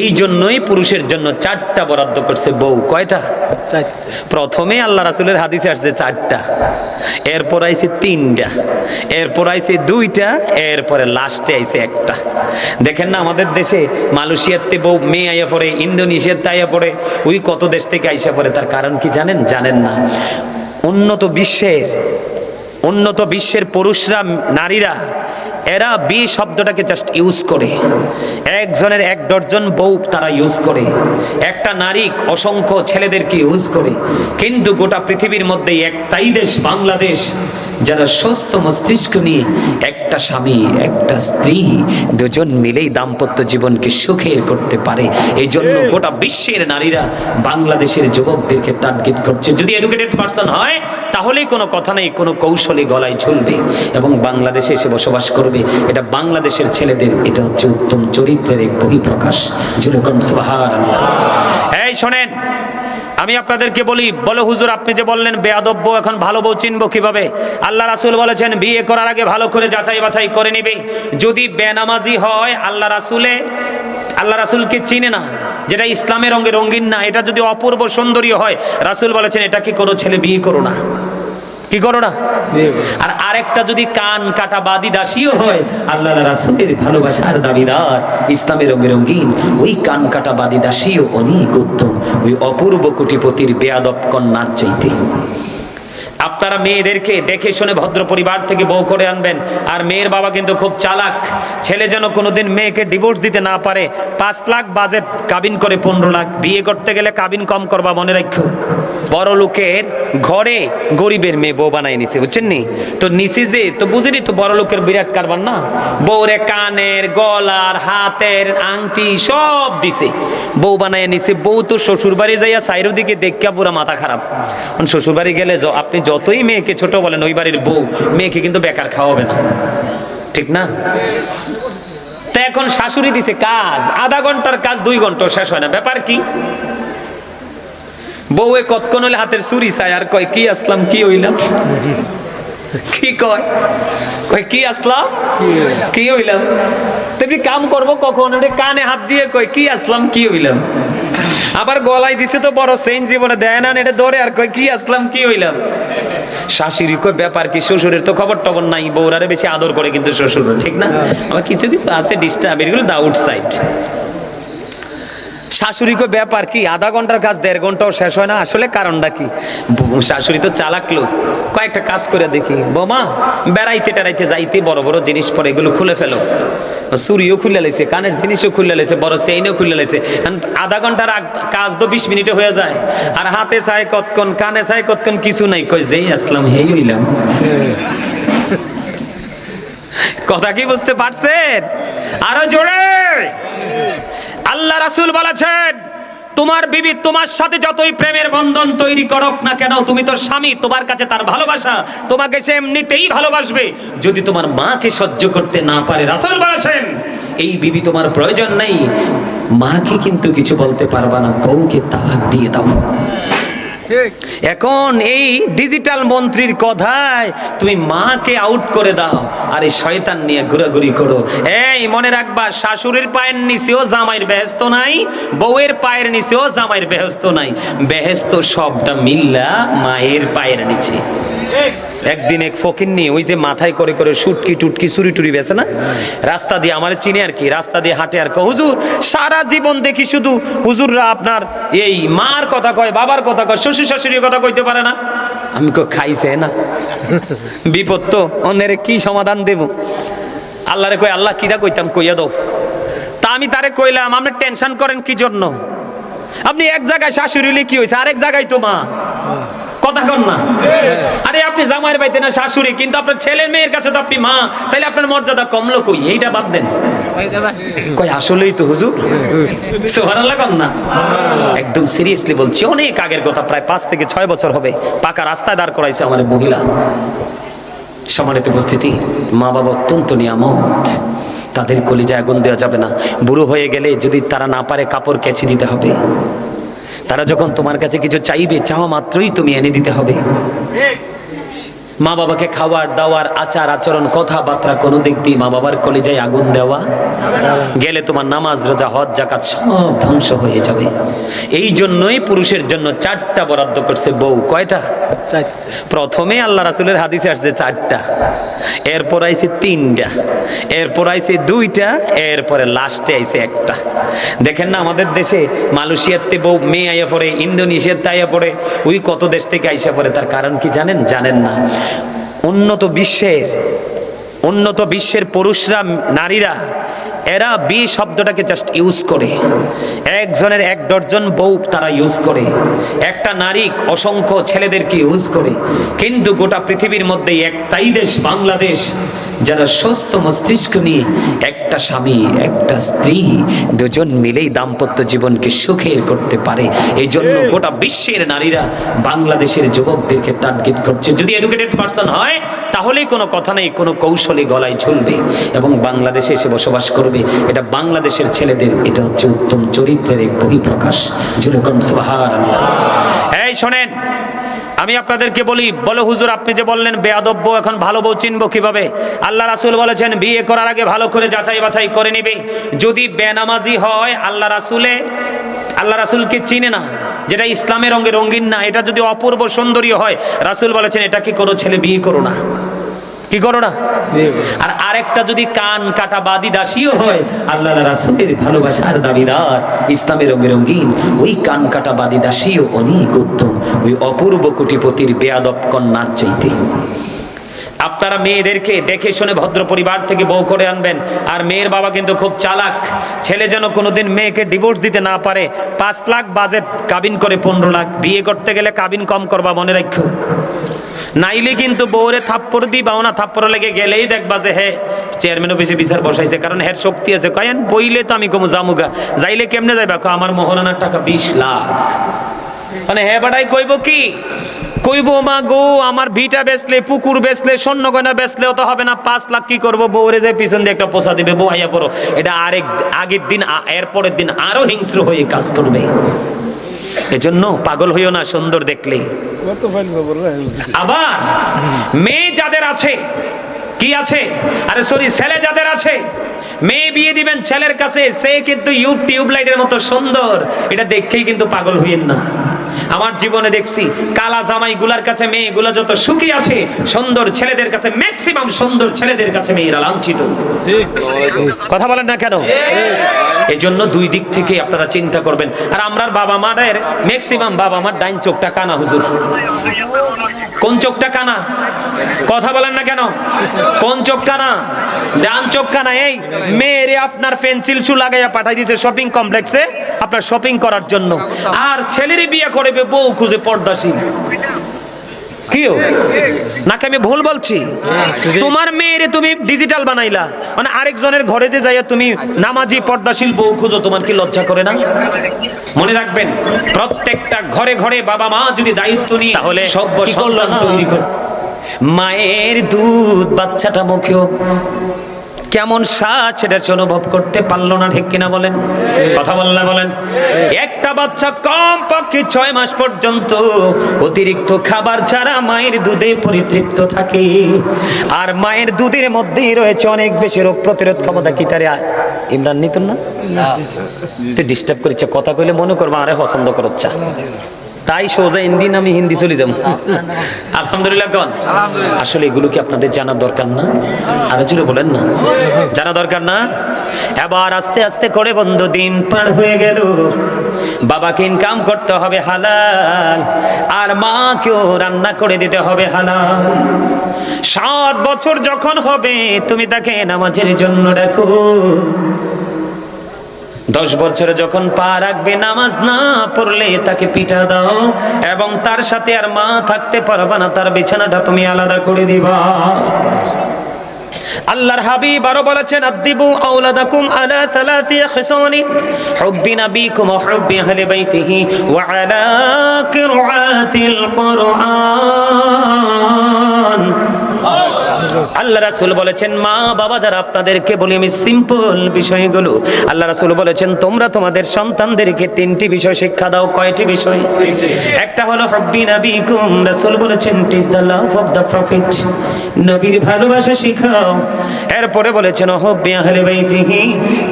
এই জন্যই পুরুষের জন্য 4টা বরাদ্দ করছে বউ। কয়টা? প্রথমে আল্লাহ রাসূলের হাদিসে আসছে 4টা, এরপর আইছে 3টা, এরপর আইছে 2টা, এরপরে লাস্টে আইছে 1টা। দেখেন না আমাদের দেশে মালয়েশিয়াতে বউ মেয়ে আইয়া পড়ে, ইন্দোনেশিয়াতে আইয়া পড়ে, ওই কত দেশ থেকে আইসা পড়ে। তার কারণ কি জানেন? জানেন না। উন্নত বিশ্বের পুরুষরা, নারীরা, এরা বি শব্দটাকে জাস্ট ইউজ করে। একজনের 1 ডজন বউ তারা ইউজ করে, একটা নারী অসংখ্য ছেলেদেরকে ইউজ করে। কিন্তু গোটা পৃথিবীর মধ্যে একটাই দেশ বাংলাদেশ, যারা সুস্থ মস্তিষ্ক নিয়ে একটা স্বামী একটা স্ত্রী দুজন মিলেই দাম্পত্য জীবনকে সুখের করতে পারে। এই জন্য গোটা বিশ্বের নারীরা বাংলাদেশের যুবকদেরকে টার্গেট করছে। যদি এডুকেটেড পারসন হয় তাহলেই কোনো কথা নেই, কোনো কৌশলে গলায় ঝুলবে এবং বাংলাদেশে এসে বসবাস করবে। এটা বাংলাদেশের ছেলেদের, এটা হচ্ছে উত্তম চরিত্রের এক বহিঃপ্রকাশ। যেরকম সুবহানাল্লাহ। এই শোনেন, আমি আপনাদেরকে বলো হুজুর আপনি যে বললেন বেয়াদব বউ, এখন ভালো বউ চিনবো কিভাবে? আল্লাহ রাসূল বলেছেন বিয়ে করার আগে ভালো করে যাচাই বাছাই করে নিবে। যদি বেনামাজি হয় আল্লাহ রাসূলকে চিনে না, যেটা ইসলামের রঙে রঙিন না, এটা যদি অপূর্ব সুন্দরী হয় রাসূল বলেছেন এটাকে কোনো ছেলে বিয়ে করো না। কি করো না? আর আরেকটা যদি কান কাটা বাদী দাসীও হয়, আল্লাহ রাসূলের ভালোবাসার দাবিদার, ইসলামের রঙে রঙিন, ওই কান কাটা বাদী দাসীও অনেক উত্তম ওই অপূর্ব কোটিপতির বেয়াদব কন্যার চাইতে। আপনারা মেয়েদেরকে দেখে শুনে ভদ্র পরিবার থেকে বউ করে আনবেন। আর মেয়ের বাবা কিন্তু খুব চালাক, ছেলে যেন কোনোদিন মেয়েকে ডিভোর্স দিতে না পারে। 5 লাখ বাজেট, কাবিন করে 15 লাখ। বিয়ে করতে গেলে কাবিন কম করবা, মনে রাখো। বড় লোকের ঘরে গরিবের মেয়ে বউ বানাই নিছে, বুঝছেন নি? তো নিছি যে তো বুঝিনি তো বড় লোকের বিরাট কারবার না। বউরে কানের, গলার, হাতের আংটি সব দিছে, বউ বানাই নিছে। বউ তো শ্বশুর বাড়ি যাইয়া সাইরো দিকে দেখা পুরা মাথা খারাপ। শ্বশুর বাড়ি গেলে আপনি যতই মেয়েকে ছোট বলেন, ওই বাড়ির বউ মেয়েকে কিন্তু বেকার খাওয়াবে না, ঠিক না? তা এখন শাশুড়ি দিছে কাজ, আধা ঘন্টার কাজ 2 ঘন্টা শেষ হয় না। ব্যাপার কি? বউয়ে কতক্ষণ হলে হাতের চুরি চায় আর কয় কি আসলাম কি হইলাম। কি কয়? কি আসলাম কি হইলাম। তুমি কাম করবো কখন? কানে হাত দিয়ে কয় কি আসলাম কি হইলাম। আবার গলায় দিছে তো বড় চেইন, জীবনে দেয় না, এটা ধরে আর কয় কি আসলাম কি হইলাম। শাশুড়ি কয় ব্যাপার কি? শ্বশুরের তো খবর টবর নাই, বউরারে বেশি আদর করে কিন্তু শ্বশুর, ঠিক না? আবার কিছু কিছু আছে ডিস্টার্ব, এগুলো দা আউটসাইড। শাশুড়ি কয় ব্যাপার কি? আধা ঘন্টার কাজ 1.5 ঘন্টাও শেষ হয় না। আসলে কারণটা কি? শাশুড়ি তো চালাক লোক, কয়েকটা কাজ করে দেখি। বৌমা বেড়াইতে টেড়াইতে যাইতে বড় বড় জিনিস পরে এগুলো খুলে ফেলো। চুরিও খুলে লাইছে, কানের জিনিসও খুলে লাইছে, বড় চেইনও খুলে লাইছে। আধা ঘন্টার কাজ তো 20 মিনিটে হয়ে যায়। আর হাতে চাই কতক্ষণ, কানে চাই কতক্ষণ, কিছু নাই। কই যেই আসলাম হেই হইলাম। কথা কি বুঝতে পারছেন? আরো জোরে। আল্লাহ রাসূল বলেছেন তোমার বিবি তোমার সাথে যতই প্রেমের বন্ধন তৈরি করুক না কেন, তুমি তো স্বামী, তোমার কাছে তার ভালোবাসা, তোমাকে সে এমনিতেই ভালোবাসবে। যদি তোমার মাকে সহ্য করতে না পারে, রাসূল বলেছেন এই বিবি তোমার প্রয়োজন নেই। মাকে কিন্তু কিছু বলতে পারবা না, বউকে তালাক দিয়ে দাও। এখন এই ডিজিটাল মন্ত্রীর কথায় তুমি মাকে আউট করে দাও, আর এই শয়তান নিয়ে ঘোরাঘুরি করো। এই মনে রাখবা, শাশুড়ির পায়ের নিচেও জামাইয়ের বেহেশত নাই, বউয়ের পায়ের নিচেও জামাইয়ের বেহেশত নাই। বেহেশত সবটা মিল্লা মায়ের পায়ের নিচে। একদিন এক ফকিন্নি ওই যে মাথায় করে করে শুটকি টুটকি চুরি টুরি বেছে না, রাস্তা দিয়ে, আমার চিনি আর কি, রাস্তা দিয়ে হাঁটে আর কয় হুজুর সারা জীবন দেখি শুধু হুজুররা আপনার এই মার কথা কয়, বাবার কথা কয়, শ্বশুর শাশুড়ির কথা কইতে পারে না। আমি কই খাইছে না, বিপদ তো, অন্যের কি সমাধান দেব? আল্লাহরে কই আল্লাহ কিরা কইতাম কইয়া দাও। তা আমি তারে কইলাম আপনি টেনশন করেন কি জন্য? আপনি এক জায়গায় শাশুড়ি কি হয়েছে, আরেক জায়গায় তো মা। কথা কন না? আরে আপনি জামাইয়ের বাইতে না শাশুড়ি, কিন্তু আপনার ছেলের মেয়ের কাছে তো আপনি মা, তাইলে আপনার মর্যাদা কমলো কই? এইটা বাদ দেন। কই আসলেই তো হুজুর। সুবহানাল্লাহ কন না? একদম সিরিয়াসলি বলছি, অনেক আগের কথা, প্রায় 5 থেকে 6 বছর হবে। পাকা রাস্তায় দাঁড় করাইছে আমার মহিলা। সম্মানিত উপস্থিতি, মা বাবা অত্যন্ত নিয়ামত, তাদের কলিজায় আগুন দেওয়া যাবে না। বুড়ো হয়ে গেলে যদি তারা না পারে কাপড় কেচে দিতে হবে। তারা যখন তোমার কাছে কিছু চাইবে, চাওয়া মাত্রই তুমি এনে দিতে হবে। মা বাবাকে খাওয়ার দাওয়ার আচার আচরণ কথাবার্তা কোনো দিক দিয়ে মা বাবার কলিজায় আগুন দেওয়া গেলে তোমার নামাজ রোজা হজ জাকাত সব ধ্বংস হয়ে যাবে। এই জন্যই পুরুষের জন্য 4টা বরাদ্দ করছে বউ। কয়টা? প্রথমে আল্লাহ রাসূলের হাদিসে আসছে 4টা, এরপর আইছে 3টা, এরপর আইছে 2টা, এরপরে লাস্টে আইছে 1টা। দেখেন না আমাদের দেশে মালয়েশিয়াতে বউ মেয়ে আইয়া পড়ে, ইন্দোনেশিয়াতে আইয়া পড়ে, ওই কত দেশ থেকে আইসা পড়ে। তার কারণ কি জানেন? জানেন না। উন্নত বিশ্বের পুরুষরা, নারীরা, এরা বি শব্দটাকে জাস্ট ইউজ করে। একজনের 1 ডজন বউ তারা ইউজ করে, একটা নারী অসংখ্য ছেলেদেরকে ইউজ করে। কিন্তু গোটা পৃথিবীর মধ্যে একটাই দেশ বাংলাদেশ, যারা সুস্থ মস্তিষ্ক নিয়ে একটা স্বামী একটা স্ত্রী দুজন মিলেই দাম্পত্য জীবনকে সুখের করতে পারে। এই জন্য গোটা বিশ্বের নারীরা বাংলাদেশের যুবকদেরকে টার্গেট করছে। যদি এডুকেটেড পারসন হয় তাহলেই কোনো কথা নেই, কোনো কৌশলে গলায় ঝুলবে এবং বাংলাদেশে এসে বসবাস করবে। এটা বাংলাদেশের ছেলেদের, এটা হচ্ছে উত্তম চরিত্রের এক বহিঃপ্রকাশ। যেরকম সুবহানাল্লাহ। এই শোনেন, আমি আপনাদেরকে বলো হুজুর আপনি যে বললেন বেয়াদব বউ, এখন ভালো বউ চিনবো কিভাবে? আল্লাহ রাসূল বলেছেন বিয়ে করার আগে ভালো করে যাচাই বাছাই করে নিবে। যদি বেনামাজি হয় আল্লাহ রাসূলকে চিনে না, যেটা ইসলামের রঙে রঙিন না, এটা যদি অপূর্ব সুন্দরী হয় রাসূল বলেছেন এটাকে কোনো ছেলে বিয়ে করো না। কি করো না? আর আরেকটা যদি কান কাটা বাদী দাসীও হয়, আল্লাহ রাসূলের ভালোবাসার দাবিদার, ইসলামের রঙে রঙিন, ওই কান কাটা বাদী দাসীও অনেক উত্তম ওই অপূর্ব কোটিপতির বেয়াদব কন্যার চাইতে। আপনারা মেয়েদেরকে দেখে শুনে ভদ্র পরিবার থেকে বউ করে আনবেন। আর মেয়ের বাবা কিন্তু খুব চালাক, ছেলে যেন কোনোদিন মেয়েকে ডিভোর্স দিতে না পারে। 5 লাখ বাজেট, কাবিন করে 15 লাখ। বিয়ে করতে গেলে কাবিন কম করবা, মনে রাখো, নাইলে কিন্তু বউরে থাপ্পড় দিবাও না। থাপ্পড় লেগে গেলেই দেখবা যে হে চেয়ারম্যান অফিসে বিচার বসাইছে, কারণ হের শক্তি আছে। কয়েন বইলে তো আমি কমু জামুগা, যাইলে কেমনে যাইবা? আমার মোহরানার টাকা 20 লাখ। মানে হে বাড়াই কইব কি? কইব মা গো আমার ভিটা বেচলে, পুকুর বেচলে, স্বর্ণ গয়না বেচলেও তো হবে না, 5 লাখ কি করবো? বউরে যে পিছন দিয়ে একটা পোষা দিবে, বউ আইয়া পড়ো। এটা আগের দিন, এরপরের দিন আরো হিংস্র হয়ে কাজ করবে। এজন্য পাগল হইও না সুন্দর দেখলে। আবার মেয়ে যাদের আছে, কি আছে, আরে সরি ছেলে যাদের আছে, মেয়ে বিয়ে দিবেন ছেলের কাছে, সে কিন্তু টিউবলাইটের মতো সুন্দর, এটা দেখেই কিন্তু পাগল হইয়েন না। আমার জীবনে দেখছি কালা জামাই গুলার কাছে মেয়েগুলা যত সুখী আছে, সুন্দর ছেলেদের কাছে, ম্যাক্সিমাম সুন্দর ছেলেদের কাছে মেয়েরা লাঞ্ছিত। কথা বলেন না কেন? এই জন্য 2 দিক থেকে আপনারা চিন্তা করবেন। আর আমরার বাবা মাদের ম্যাক্সিমাম বাবা মার ডাইন চোখটা কানা হুজুর। কোন চোখটা কানা? কথা বলেন না কেন? কোন চোখ কানা? ডান চোখ কানা। এই মেয়েরে আপনার পেন্সিল শু লাগাইয়া পাঠাই দিয়েছে শপিং কমপ্লেক্সে আপনার শপিং করার জন্য, আর ছেলেরই বিয়ে করবে বউ খুঁজে পর্দাশীল। কিও নাকি আমি ভুল বলছি? তোমার মেয়েরে তুমি ডিজিটাল বানাইলা, মানে আরেকজনের ঘরে যে যাইয়া তুমি নামাজি পর্দাশীল বউ খুঁজো, তোমার কি লজ্জা করে না? মনে রাখবেন প্রত্যেকটা ঘরে ঘরে বাবা মা যদি দায়িত্ব নিয়ে তাহলে সভ্য সন্তান তৈরি করে। মায়ের দুধ বাচ্চাটা মুখেও কেমন স্বাদ সেটা অনুভব করতে পারলো না, ঠিক কিনা বলেন? কথা বললে বলেন। একটা বাচ্চা কম পক্ষে 6 মাস পর্যন্ত অতিরিক্ত খাবার ছাড়া মায়ের দুধে পরিতৃপ্ত থাকে। আর মায়ের দুধের মধ্যেই রয়েছে অনেক বেশি রোগ প্রতিরোধ ক্ষমতা। কি তারে ইমরান নিতুন না তুই ডিস্টার্ব করিস, কথা কইলে মনে করবো আরে পছন্দ করছা, তাই সোজা ইন্দিন আমি হিন্দি চলে যাব। আলহামদুলিল্লাহ কোন? আসলে এগুলো কি আপনাদের জানা দরকার না? আরো জোরে বলেন না, জানা দরকার না? এবার আস্তে আস্তে করে বন্ধু দিন পার হয়ে গেল, বাবাকে ইনকাম করতে হবে হালাল, আর মাকেও রান্না করে দিতে হবে হালাল। 7 বছর যখন হবে তুমি তাকে নামাজের জন্য ডাকো, 10 বছরে যখন পা রাখবে নামাজ না পড়লে তাকে পিঠা দাও, এবং তার সাথে আর মা থাকতে পারবে না, তার বিছানাটা তুমি আলাদা করে দিবা। আল্লাহর হাবিব আরো বলেছেন আদিবু আওলাদাকুম আলা 3 খিসানি হুব্বি নাবিকুম ওয়া হুব্বি আহলি বাইতিহি ওয়া আলা কিরাআতিল কুরআন। আল্লাহ রাসূল বলেছেন মা বাবা যারা আপনাদেরকে বলি আমি সিম্পল বিষয়গুলো, আল্লাহ রাসূল বলেছেন তোমরা তোমাদের সন্তানদেরকে তিনটি বিষয় শিক্ষা দাও। কয়টি বিষয়? একটা হলো হুব্বি নবিকুম, রাসূল বলেছেন teach the love of the prophet, নবীর ভালোবাসা শিখাও। এরপরে বলেছেন হুব্বি আহলে বাইতিহি,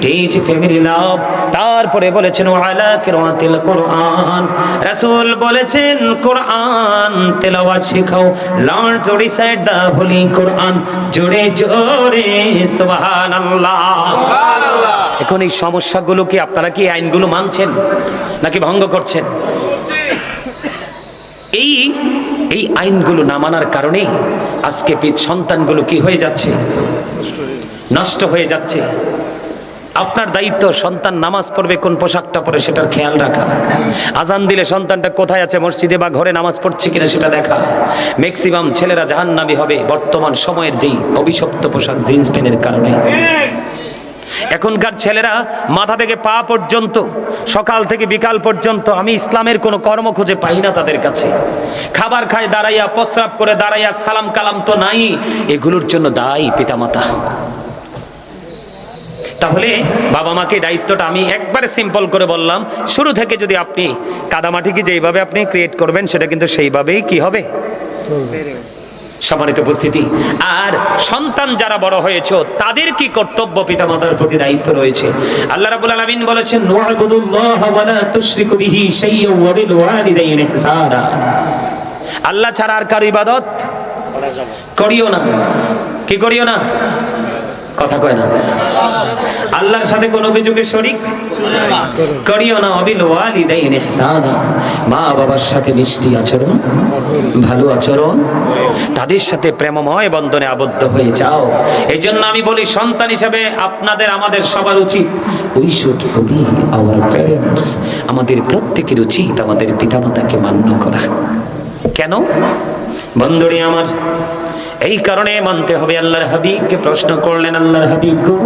টিচ ফ্যামিলি লাভ। তারপরে বলেছেন ওয়ালা কিরাতিল কোরআন, রাসূল বলেছেন কোরআন তেলাওয়াত শিখাও। Learn to recite the holy Quran. জোরে জোরে সুবহানাল্লাহ। এখন এই সমস্যাগুলো কি আপনারা কি আইনগুলো মানছেন নাকি ভঙ্গ করছেন? এই এই আইনগুলো না মানার কারণে আজকে সন্তানগুলো কি হয়ে যাচ্ছে? নষ্ট হয়ে যাচ্ছে। আপনার দায়িত্ব সন্তান নামাজ পড়বে কোন পোশাকটা পরে সেটার খেয়াল রাখা। আজান দিলে সন্তানটা কোথায় আছে, মসজিদে বা ঘরে নামাজ পড়ছে কিনা সেটা দেখা। ম্যাক্সিমাম ছেলেরা জাহান্নামী হবে বর্তমান সময়ের যেই অভিশপ্ত পোশাক জিন্স প্যান্টের কারণে। এখনকার ছেলেরা মাথা থেকে পা পর্যন্ত সকাল থেকে বিকাল পর্যন্ত আমি ইসলামের কোনো কর্ম খুঁজে পাই না তাদের কাছে। খাবার খায় দাঁড়াইয়া, প্রস্রাব করে দাঁড়াইয়া, সালাম কালাম তো নাই। এগুলোর জন্য দায়ী পিতামাতা। তাহলে বাবা মাকে দায়িত্বটা আমি একবারে সিম্পল করে বললাম, শুরু থেকে যদি আপনি কাদামাটিকে যেইভাবে আপনি ক্রিয়েট করবেন সেটা কিন্তু সেইভাবেই কি হবে। সম্মানিত উপস্থিতি, আর সন্তান যারা বড় হয়েছে তাদের কি কর্তব্য, পিতামাতার প্রতি দায়িত্ব রয়েছে। আল্লাহ রাব্বুল আলামিন বলেছেন ওয়া'বুদুল্লাহ ওয়া লা তুশরিকু বিহি শাইয়্যান ওয়া বিল ওয়ালিদাইনি ইহসানা। আল্লাহ ছাড়া আর কারো ইবাদত করিও না। কি করিও না? কথা কয় না। আল্লাহর সাথে কোন অভিযোগে শরীক করিও না। ওয়াবিল ওয়ালিদাইনি ইহসানা, মা বাবার সাথে মিষ্টি আচরণ, ভালো আচরণ, তাদের সাথে প্রেমময় বন্ধনে আবদ্ধ হয়ে যাও। এই জন্য আমি বলি সন্তান হিসেবে আপনাদের আমাদের সবার উচিত we should Obi our parents. আমাদের প্রত্যেকের উচিত আমাদের পিতামাতাকে মান্য করা। কেন বন্ধুরে আমার? এই কারণে মানতে হবে। আল্লাহর হাবিবকে প্রশ্ন করলেন, আল্লাহর হাবিব গো,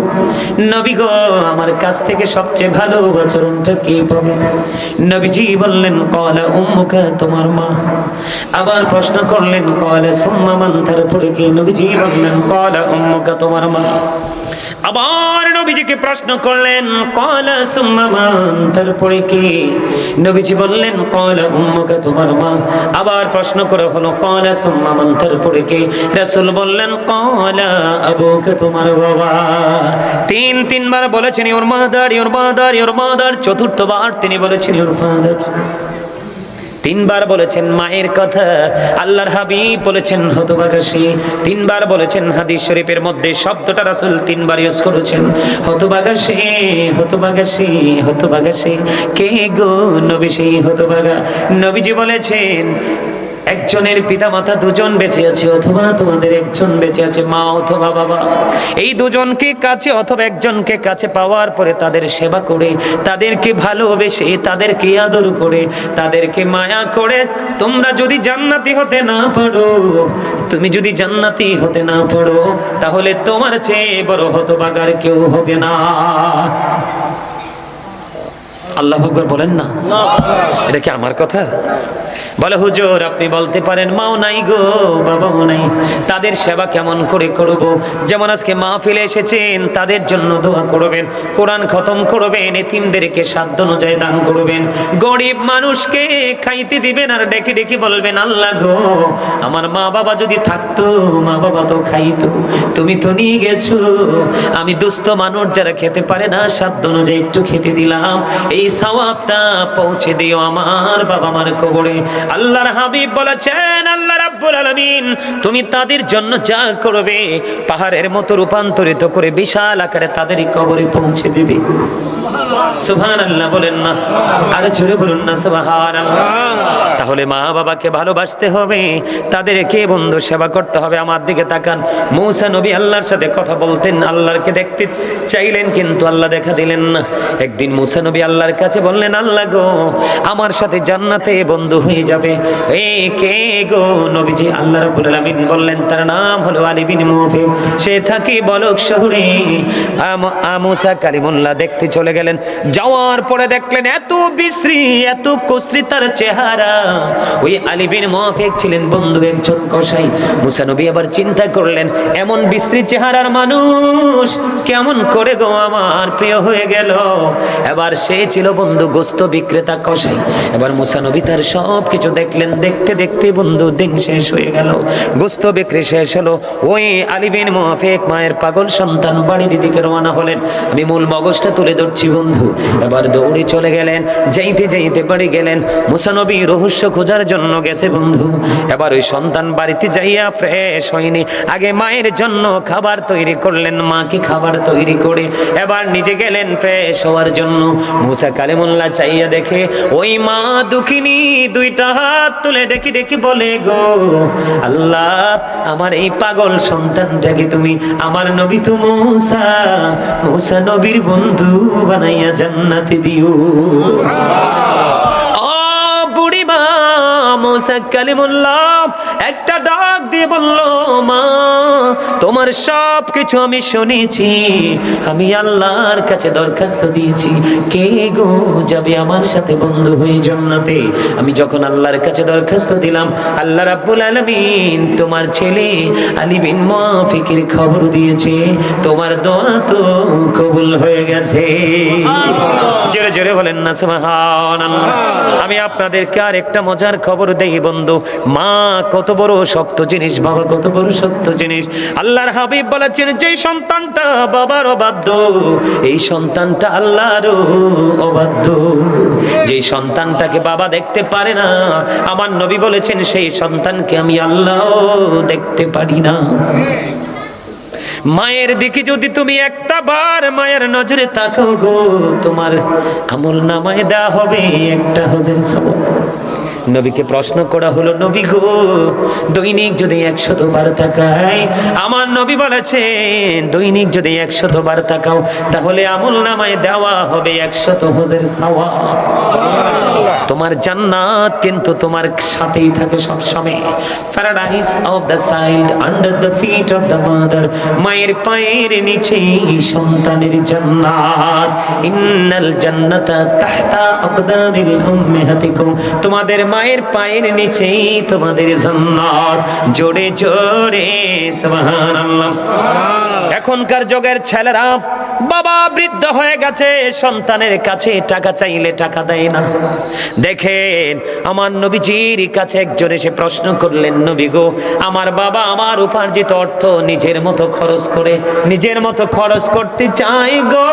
নবী গো, আমার কাছ থেকে সবচেয়ে ভালো আচরণটা কে পাবে? নবীজি বললেন ক্বালা উম্মুকা, তোমার মা। আবার প্রশ্ন করলেন ক্বালা সুম্মা মান, তারপরে কে? নবীজি বললেন ক্বালা উম্মুকা, তোমার মা। আবার নবীজিকে প্রশ্ন করলেন ক্বালা সুম্মা মান, তারপরে কে? নবীজি বললেন ক্বালা উম্মুকা, তোমার মা। আবার প্রশ্ন করা হলো ক্বালা সুম্মা মান, তারপরে কে? রাসূল বললেন ক্বালা আবুকা, তোমার বাবা। তিনবার বলেছেন your mother, your mother, your mother. চতুর্থবার তিনি বলেছেন ইওর ফাদার। তিনবার বলেছেন মায়ের কথা। আল্লাহর হাবিব বলেছেন হতভাগাসী। তিনবার বলেছেন, হাদিস শরীফের মধ্যে শব্দটা রাসূল তিনবার ইউজ করেছেন, হতভাগাসী, হতভাগাসী, হতভাগাসী। কে গো? নবী সেই হতভাগা। নবীজি বলেছেন একজনের পিতামাতা দুজন বেঁচে আছে, অথবা তোমাদের একজন বেঁচে আছে, মা অথবা বাবা। এই দুজনকে কাছে অথবা একজনকে কাছে পাওয়ার পরে তাদের সেবা করে, তাদেরকে ভালোবেসে, তাদেরকে আদর করে, তাদেরকে মায়া করে তোমরা যদি জান্নাতি হতে না পারো, তুমি যদি জান্নাতি হতে না পারো, তাহলে তোমার চেয়ে বড় হতভাগার কেউ হবে না। আল্লাহু আকবার বলেন না। এটা কি আমার কথা? বলে হুজুর আপনি বলতে পারেন মাও নাই গো, বাবাও নাই, তাদের সেবা কেমন করে করব? যেমন আজকে মাহফিলে এসেছেন, তাদের জন্য দোয়া করবেন, কোরআন খতম করবেন, এতিমদেরকে সাধ্য অনুযায়ী দান করবেন, গরিব মানুষকে খাইতে দিবেন, আর ডেকে ডেকে বলবেন আল্লাহ গো, আমার মা বাবা যদি থাকতো, মা বাবা তো খাইতো, তুমি তো নিয়ে গেছো, আমি দুস্থ মানুষ যারা খেতে পারে না, সাধ্য অনুযায়ী একটু খেতে দিলাম, এই সওয়াবটা পৌঁছে দিও আমার বাবা মার কবরে। আল্লাহর হাবিব বলেছেন আল্লাহ রাব্বুল আলামিন তুমি তাদের জন্য যা করবে পাহাড়ের মতো রূপান্তরিত করে বিশাল আকারে তাদেরই কবরে পৌঁছে দিবে। সুবহানাল্লাহ বলেন না, আরে জোরে বলুন না সুবহানাল্লাহ। তাহলে মা বাবাকে ভালোবাসতে হবে, তাদেরকে বন্ধু সেবা করতে হবে। আমার দিকে তাকান, মূসা নবী আল্লাহর সাথে কথা বলতেন, আল্লাহকে দেখতে চাইলেন কিন্তু আল্লাহ দেখা দিলেন না। একদিন মূসা নবী আল্লাহর কাছে বললেন আল্লাহ গো, আমার সাথে জান্নাতে বন্ধু হয়ে যাবে, এই কে গো? নবীজি আল্লাহ রাব্বুল আলামিন বললেন তার নাম হলো আলী বিন মুফি, সে থাকে বলক শহরে। মূসা কালিমুল্লাহ দেখতে চলে গেলেন, যাওয়ার পরে দেখলেন এত বিশ্রী, এত কুশ্রী তার চেহারা, ওই আলী বিন মুআফিক ছিলেন বন্ধু একজন কসাই। মুসা নবী আবার চিন্তা করলেন, এমন বিশ্রী চেহারার মানুষ কেমন করে গো আমার প্রিয় হয়ে গেল। এবার সে ছিল বন্ধু গোস্ত বিক্রেতা কসাই। এবার মুসা নবী তার সব কিছু দেখলেন। দেখতে দেখতে বন্ধু দিন শেষ হয়ে গেল, গোস্ত বিক্রি শেষ হলো। ওই আলী বিন মুআফিক মায়ের পাগল সন্তান বাড়ির দিকে রওনা হলেন। আমি মূল মগজটা তুলে ধরছি বন্ধু। এবার দৌড়ে চলে গেলেন, যাইতে যাইতে বাড়ি গেলেন। মুসা নবী রহস্য খোঁজার জন্য গেছে বন্ধু। এবার ওই সন্তান বাড়িতে যাইয়া ফ্রেশ হয়নি, আগে মায়ের জন্য খাবার তৈরি করলেন। মাকে খাবার তৈরি করে এবার নিজে গেলেন ফ্রেশ হওয়ার জন্য। মুসা কালিমুল্লাহ চাইয়া দেখে ওই মা দুঃখিনী দুইটা হাত তুলে ডেকে ডেকে বলে, গো আল্লাহ, আমার এই পাগল সন্তানটাকে তুমি আমার নবী তো মুসা, মুসা নবীর বন্ধু বানাইয়া জান্নাতে দিও। বুড়িমা মুসা কালিমুল্লাহ একটা ডাক দিয়ে বলল, মা তোমার সব কিছু আমি শুনেছি, আমি আল্লাহর কাছে দরখাস্ত দিয়েছি, কে গো যাবে আমার সাথে বন্ধু হয়ে জান্নাতে। আমি যখন আল্লাহর কাছে দরখাস্ত দিলাম, আল্লাহ রাব্বুল আলামিন তোমার ছেলে আলী বিন মুআফিকের খবর দিয়েছে, তোমার দোয়া তো কবুল হয়ে গেছে। জোরে জোরে বলেন না সুবহানাল্লাহ। আমি আপনাদেরকে আর একটা মজার খবর দেই বন্ধু। মা কত বড় শক্ত জিনিস, বাবা কত বড় শক্ত জিনিস। আল্লাহর হাবিব বলেছেন, যে সন্তানটা বাবার অবাধ্য, এই সন্তানটা আল্লাহর অবাধ্য। যে সন্তানটাকে বাবা দেখতে পারে না, আমার নবী বলেছেন সেই সন্তানকে আমি আল্লাহ দেখতে পারি না। মায়ের দিকে যদি তুমি একটা বার মায়ের নজরে তাকাও গো, তোমার আমল নামায় দেওয়া হবে একটা হজের সওয়াব। নবীকে প্রশ্ন করা হলো, নবী গো দৈনিক যদি 100 বার তাকাই, আমার নবী বলেছেন দৈনিক যদি 100 বার তাকাও তাহলে আমল নামায় দেওয়া হবে 100 হজের সওয়াব। তোমার জান্নাত কিন্তু তোমার সাথেই থাকে সব সময়। Paradise of the child under the feet of the mother, মায়ের পায়ের নিচেই সন্তানের জান্নাত। ইন্নাল জান্নাতা তাহতা আকদামিল উম্মাহাতিকুম, তোমাদের মায়ের পায়ের নিচেই তোমাদের জান্নাত। জোরে জোরে সুবহানাল্লাহ। এখনকার যুগের ছেলেরা বাবা বৃদ্ধ হয়ে গেছে, সন্তানের কাছে টাকা চাইলে টাকা দেয় না। দেখেন আমার নবীজির কাছে একজন এসে প্রশ্ন করলেন, নবী গো আমার বাবা আমার উপার্জিত অর্থ নিজের মতো খরচ করে, নিজের মতো খরচ করতে চাই গো।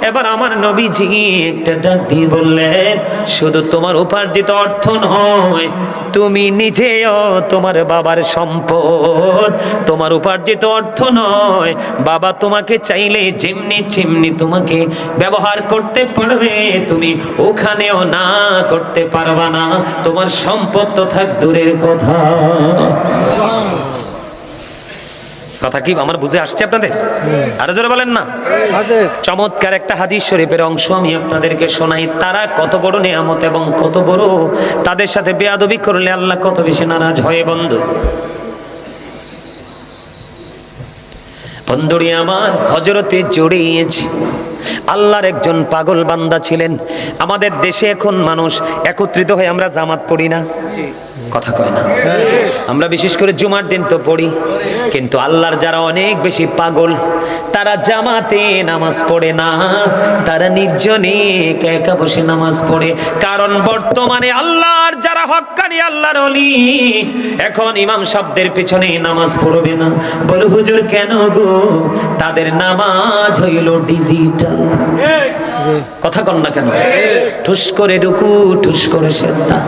এবার আমার নবীজি একটা ডাক দিয়ে বললেন, শুধু তোমার উপার্জিত অর্থ নয়, তুমি নিজেও তোমার বাবার সম্পদ। তোমার উপার্জিত অর্থ নয়, বাবা তোমাকে চাইলে যেমনি যেমনি তোমাকে ব্যবহার করতে পারবে, তুমি ওখানেও না করতে পারবা না। তোমার সম্পদ তো থাক দূরের কথা। কথা কি আমার বুঝে আসছে আপনাদের? আরো জোরে বলেন না। চমৎকার একটা হাদিস শরীফের অংশ আমি আপনাদেরকে শোনাই। তারা কত বড় নিয়ামত এবং কত বড়, তাদের সাথে বেয়াদবি করলে আল্লাহ কত বেশি নারাজ হয় বন্ধু। বন্ধুরি আমার, হযরতে জুরাইজ আল্লাহর একজন পাগল বান্দা ছিলেন। আমাদের দেশে এখন মানুষ একত্রিত হয়ে আমরা জামাত পড়ি না, কথা কয় না। আমরা বিশেষ করে জুমার দিন তো পড়ি, কিন্তু আল্লাহর যারা অনেক বেশি পাগল তারা জামাতে নামাজ পড়ে না, তারা নির্জনে একা একা বসে নামাজ পড়ে। কারণ বর্তমানে আল্লাহর যারা হক্কানি আল্লাহর ওলি এখন ইমাম শব্দের পিছনে নামাজ পড়বে না। বলে হুজুর কেন গো? তাদের নামাজ হইল ডিজিটাল। কথা কন না কেন? ঠুস করে রুকু, ঠুস করে সিজদা।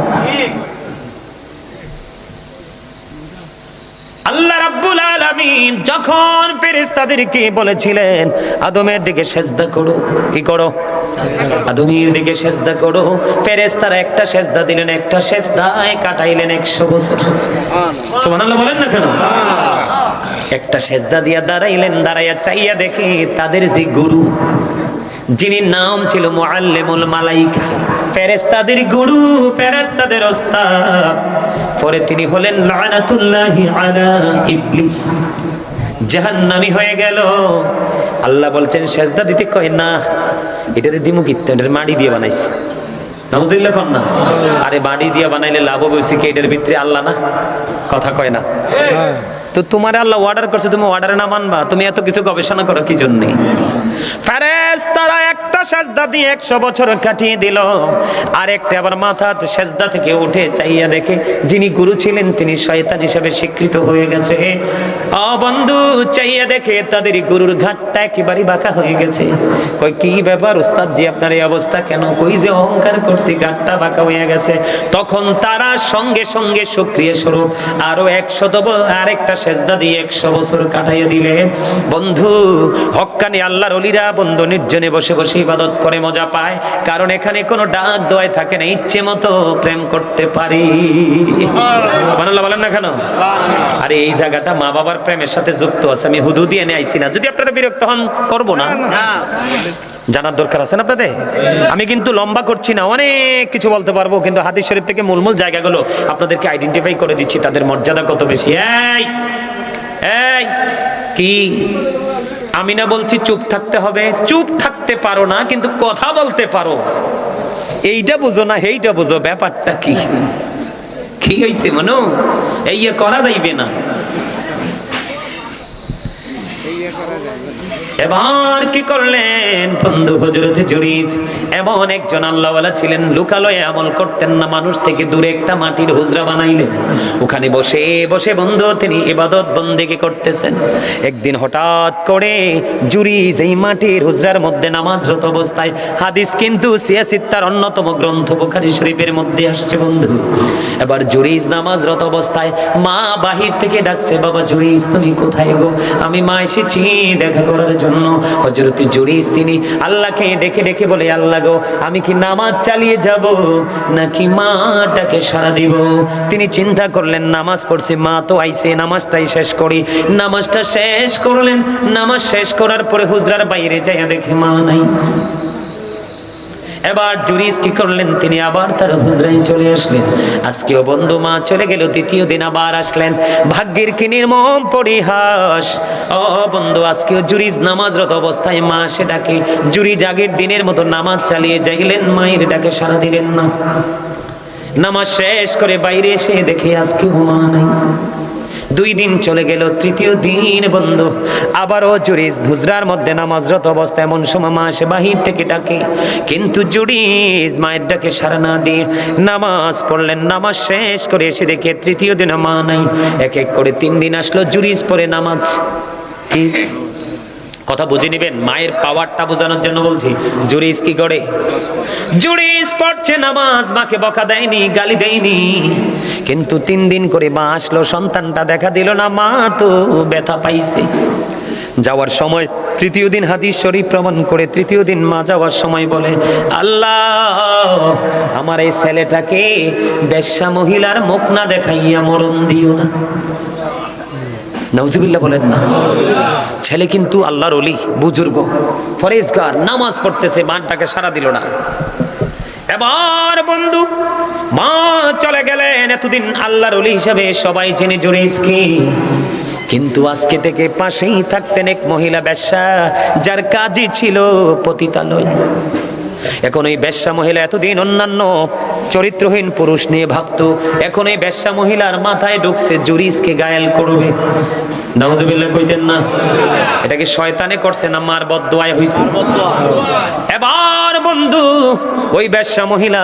আল্লাহ রাব্বুল আলামিন যখন ফেরেশতাদেরকে বলেছিলেন আদমের দিকে সিজদা করো, কি করো? আদমের দিকে সিজদা করো। ফেরেশতারা একটা সিজদা দিলেন, একটা সিজদায় কাটাইলেন 100 বছর। সুবহানাল্লাহ বলেন না কেন? একটা সিজদা দিয়া দাঁড়াইলেন, দাঁড়াইয়া চাইয়া দেখে তাদের যে গুরু, যিনি নাম ছিল মুআল্লিমুল মালাইকা, ফেরেশতাদের গুরু, ফেরেশতাদের ওস্তাদ, পরে তিনি হলেন লানাতুল্লাহি আলা ইবলিস, জাহান্নামী হয়ে গেল। আল্লাহ বলছেন সেজদা দিতে, কয় না, এটারে দিমু কি, এটারে মাটি দিয়ে বানাইছি। নাউজুবিল্লাহ কর না। আরে বাড়ি দিয়া বানাইলে লাভ বেশি কি এটার ভিতরে আল্লাহ না? কথা কয় না? তো তোমার আল্লাহ অর্ডার করছে, তুমি অর্ডারে না মানবা? তুমি এত কিছু গবেষণা করো কি জন্য? ফেরেশতারা একটা সেজদা দিয়ে 100 বছর কাটিয়ে দিল, আর একটা আবার মাথা সেজদা থেকে উঠে চাইয়া দেখে যিনি গুরু ছিলেন তিনি শয়তান হিসেবে স্বীকৃত হয়ে গেছে। বন্ধু, চাইয়া দেখে তাদের গুরুর ঘাটটা একেবারে বাঁকা হয়ে গেছে। কই কি ব্যাপার উস্তাদ জি, আপনার এই অবস্থা কেন? কই যে অহংকার করছি ঘাটটা বাঁকা হয়ে গেছে। তখন তারা সঙ্গে সঙ্গে সক্রিয় স্বরূপ আরো 100 আরেকটা সেজদা দিয়ে 100 বছর কাটাইয়া দিলেন। বন্ধু, হক্কানি আল্লাহর ওলিরা বন্ধু নির্জনে বসে বসে ইবাদত করে মজা পায়, কারণ এখানে কোনো ডাক দোয়াই থাকে না, ইচ্ছে মতো প্রেম করতে পারি। সুবহানাল্লাহ বলেন না কেন? আরে এই জায়গাটা মা বাবার প্রেমের সাথে যুক্ত আছে। আমি হুদু দিয়ে নিয়ে আইছি না, যদি আপনারা বিরক্ত হন করবো না, জানার দরকার আছে না আপনাদের। আমি কিন্তু লম্বা করছি না, অনেক কিছু বলতে পারবো, কিন্তু হাদিস শরীফ থেকে মূল মূল জায়গাগুলো আপনাদেরকে আইডেন্টিফাই করে দিচ্ছি, তাদের মর্যাদা কত বেশি। এই এই কি আমি না বলছি চুপ থাকতে হবে? চুপ থাকতে পারো না কিন্তু কথা বলতে পারো, এইটা বুঝো না, এইটা বুঝো। ব্যাপারটা কি কি হয়েছে মনো? এই করা যাইবে না। এবার কি করলেন বন্ধু? হযরত জুরিজ এমন একজন আল্লাহওয়ালা ছিলেন, লুকালয়ে আমল করতেন না, মানুষ থেকে দূরে একটা মাটির হুজরা বানাইলেন, ওখানে বসে বসে বন্ধু তিনি ইবাদত বন্দেগী করতেছেন। একদিন হঠাৎ করে জুরিজ এই মাটির হুজরার মধ্যে নামাজরত অবস্থায়, হাদিস কিন্তু সিয়াসিত্তার অন্যতম গ্রন্থ বুখারী শরীফের মধ্যে আসছে বন্ধু। এবার জুরিজ নামাজরত অবস্থায় মা বাহির থেকে ডাকছে, বাবা জুরিজ তুমি কোথায় গো? আমি মা এসেছি দেখা করার জন্য। হযরত জুরিজ তিনি আল্লাহকে ডেকে ডেকে বলে, আল্লাহ গো, আমি কি নামাজ চালিয়ে যাব নাকি মাটাকে সাড়া দিব? তিনি চিন্তা করলেন, নামাজ পড়ছি, মা তো আইছে, নামাজটাই শেষ করি। নামাজটা শেষ করলেন, নামাজ শেষ করার পরে হুজরার বাইরে যাইয়া দেখে মা নাই। এবার জুরিজ কি করলেন? তিনি আবার তার হুজরায় চলে আসলেন। আজকেও বন্ধু মা চলে গেল, দ্বিতীয় দিন আবার আসলেন। ভাগ্যের কি নির্মম পরিহাস! ও বন্ধু, আজকেও জুরিজ নামাজরত অবস্থায় মা সে ডাকে। জুরিজ আগের দিনের মতো নামাজ চালিয়ে যাইলেন, মায়ের ডাকে সাড়া দিলেন না। নামাজ শেষ করে বাইরে এসে দেখে আজকেও মা নাই। 2 দিন চলে গেল, তৃতীয় দিন বন্ধু আবারও জুরিজ হুজরার মধ্যে নামাজরত অবস্থায়, এমন সময় মা সে বাহির থেকে ডাকে, কিন্তু জুরিজ মায়ের ডাকে সাড়া না দিয়ে নামাজ পড়লেন। নামাজ শেষ করে এসে দেখে তৃতীয় দিন মা নাই। এক এক করে 3 দিন আসলো, জুরিজ পড়ে নামাজ। কি কথা বুঝে নিবেন, মায়ের পাওয়ারটা বোঝানোর জন্য বলছি। জুরিজ কি করে? জুরিজ পড়ছে নামাজ, মাকে বকা দেয়নি, গালি দেয়নি, কিন্তু 3 দিন করে মা আসলো, সন্তানটা দেখা দিল না, মা তো ব্যথা পাইছে। যাওয়ার সময় তৃতীয় দিন হাদিস শরীফ প্রমাণ করে, তৃতীয় দিন মা যাওয়ার সময় বলে, আল্লাহ আমার এই ছেলেটাকে বেশ্যা মহিলার মুখ না দেখাইয়া মরণ দিও না। নাউজুবিল্লাহ বলেন না। ছেলে কিন্তু আল্লাহর ওলি, বুজুর্গ, ফরেজগার, নামাজ পড়তেছে, মানটাকে সাড়া দিল না। এবার বন্ধু মা চলে গেলেন। এতদিন আল্লাহর ওলি হিসাবে সবাই জেনে জুরিজ কি, কিন্তু আজকে থেকে পাশেই থাকতেন এক মহিলা বেশ্যা, যার কাজই ছিল পতিতালয়। এখন এই বেশ্যা মহিলা এতদিন অন্যান্য চরিত্রহীন পুরুষ নিয়ে ভাবতো, এখন এই বেশ্যা মহিলার মাথায় ঢুকছে জুরিজকে ঘায়েল করবে। নাউজুবিল্লাহ কইতেন না? এটা কি শয়তানে করছে না মার বদদোয়ায় হইছে? এবার বন্ধু ওই বেশ্যা মহিলা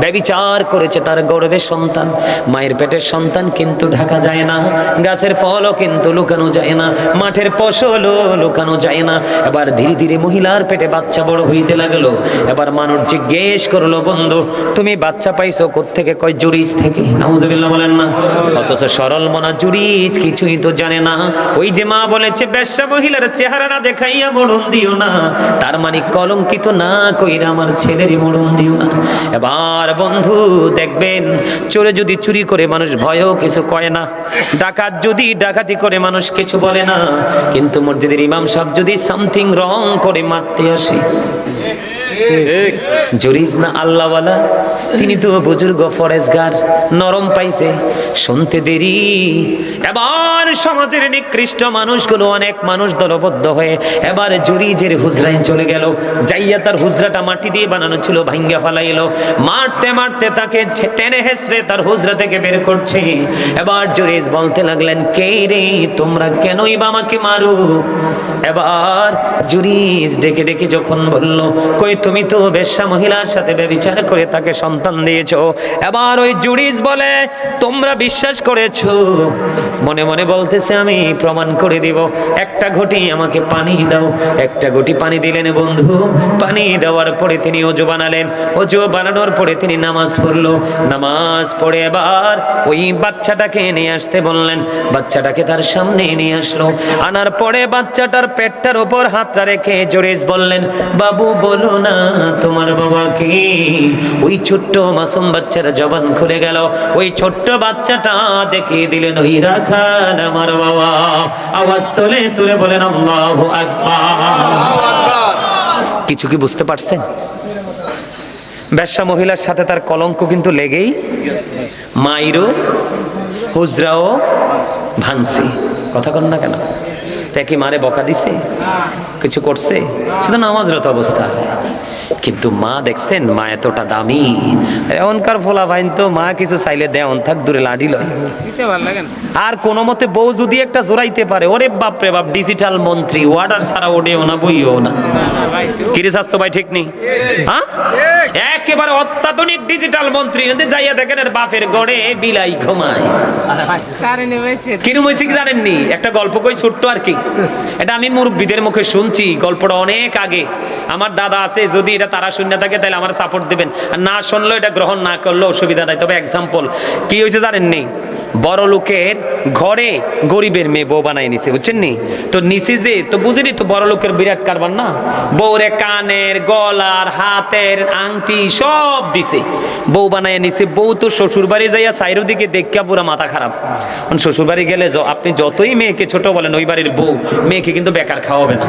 ব্যভিচার করেছে তার গর্ভের সন্তান। মায়ের পেটের সন্তান কিন্তু ঢাকা যায় না, গাছের ফলও কিন্তু লুকানো যায় না, মাঠের ফসলও লুকানো যায় না। এবার ধীরে ধীরে মহিলার পেটে বাচ্চা বড় হইতে লাগলো। এবার মানুষ জিজ্ঞেস করলো, বন্ধু তুমি বাচ্চা পাইছো কোত্থেকে? কয় জুরিজ থেকে। নাউজুবিল্লাহ বলেন না। অথচ সরল মনা জুরিজ কিছুই তো জানে না। ওই যে মা বলেছে বেশ্যা মহিলার চেহারা না দেখাইয়া মরণ দিও না, তার মানে কলঙ্কিত না কইরা আমার ছেলেরই মরণ দিও না। এবার বন্ধু দেখবেন, চোরে যদি চুরি করে মানুষ ভয়ও কিছু কয় না, ডাকাত যদি ডাকাতি করে মানুষ কিছু বলে না, কিন্তু মসজিদের ইমাম সাহেব যদি সামথিং রং করে মারতে আসে, জুরিজ না আল্লাহওয়ালা, তিনি তো বুজুর্গ ফরেজগার, নরম পাইছে, শুনতে দেরি। এবার সমাজের নিকৃষ্ট মানুষগুলো, অনেক মানুষ দলবদ্ধ হয়ে এবার জুরিজের হুজরায় চলে গেল। যাইয়া তার হুজরাটা মাটি দিয়ে বানানো ছিল, ভাঙ্গা ফালাইলো। মারতে মারতে তাকে টেনে হেসড়ে তার হুজরা থেকে বের করছে। এবার জুরিজ বলতে লাগলেন, কে রে তোমরা, কেনই বা আমাকে মারো? এবার জুরিজ ডেকে ডেকে যখন বলল, কই তুমি তো বেশ্যা মহিলার সাথে ব্যভিচার করে তাকে সন্তান দিয়েছো। এবার ওই জুরিজ বলে, তোমরা বিশ্বাস করেছো? মনে মনে বলতেছে, আমি প্রমাণ করে দিব। একটা ঘটি আমাকে পানি দাও। একটা ঘটি পানি দিলেন বন্ধু। পানি দেওয়ার পরে তিনি ওযু বানালেন। ওযু বানানোর পরে তিনি নামাজ পড়লো। নামাজ পড়ে এবার ওই বাচ্চাটাকে নিয়ে আসতে বললেন। বাচ্চাটাকে তার সামনে নিয়ে আসলো। আনার পরে বাচ্চাটার পেটটার উপর হাতটা রেখে জুরিজ বললেন, বাবু বলো না তোমার বাবা কি? ওই ছোট্ট মাসুম বাচ্চার জবান খুলে গেল। ওই ছোট্ট বাচ্চাটা দেখিয়ে দিলেন, ওই রাখাল আমার বাবা। আওয়াজ তুলে তুলে বলেন আল্লাহু আকবার। কিছু কি বুঝতে পারছেন? বেশ্যা মহিলার সাথে তার কলঙ্ক কিন্তু লেগেই, মাইরও হুজরাও ভাঙছে। কথা কন না কেন? তাকে মারে বকা দিছে, কিছু করছে? শুধু নামাজরত অবস্থা। কিন্তু মা দেখছেন, মা এতটা দামি। এখনকার ফোলা ভাইন তো মা কিছু চাইলে দেওয়ান থাক, দূরে লাঠি লয়। আর কোন মতে বউ যদি একটা জোরাইতে পারে, ওরে বাপ রে বাপ, ডিজিটাল মন্ত্রী, ওয়ার্ডার ছাড়া ওঠেও না, বইও না। কিরে স্বাস্থ্য ভাই ঠিক নেই? হ্যাঁ, একেবারে অত্যাধুনিক ডিজিটাল মন্ত্রী। যাইয়া দেখেন এর বাপের গড়ে বিলাই ঘুমায়। কিরম হয়েছে কি জানেননি? একটা গল্প কই ছোট্ট আর কি। এটা আমি মুরব্বীদের মুখে শুনছি, গল্পটা অনেক আগে। আমার দাদা আছে, যদি এটা তারা শুনে থাকে তাহলে আমার সাপোর্ট দিবেন, আর না শুনলেও এটা গ্রহণ না করলেও অসুবিধা নাই। তবে এক্সাম্পল কি হয়েছে জানেননি? বড় লোকের ঘরে গরিবের মেয়ে বউ বানাই নিছে, বুঝছেন নি? তো নিচে যে, তো বুঝিনি তো বড় লোকের বিরাট কারবার না। বউরে কানের, গলার, হাতের আংটি সব দিছে, বউ বানাই নিছে। বউ তো শ্বশুর বাড়ি যাইয়া সাইরো দিকে দেখা পুরা মাথা খারাপ। শ্বশুর বাড়ি গেলে আপনি যতই মেয়েকে ছোট বলেন, ওই বাড়ির বউ মেয়েকে কিন্তু বেকার খাওয়াবে না,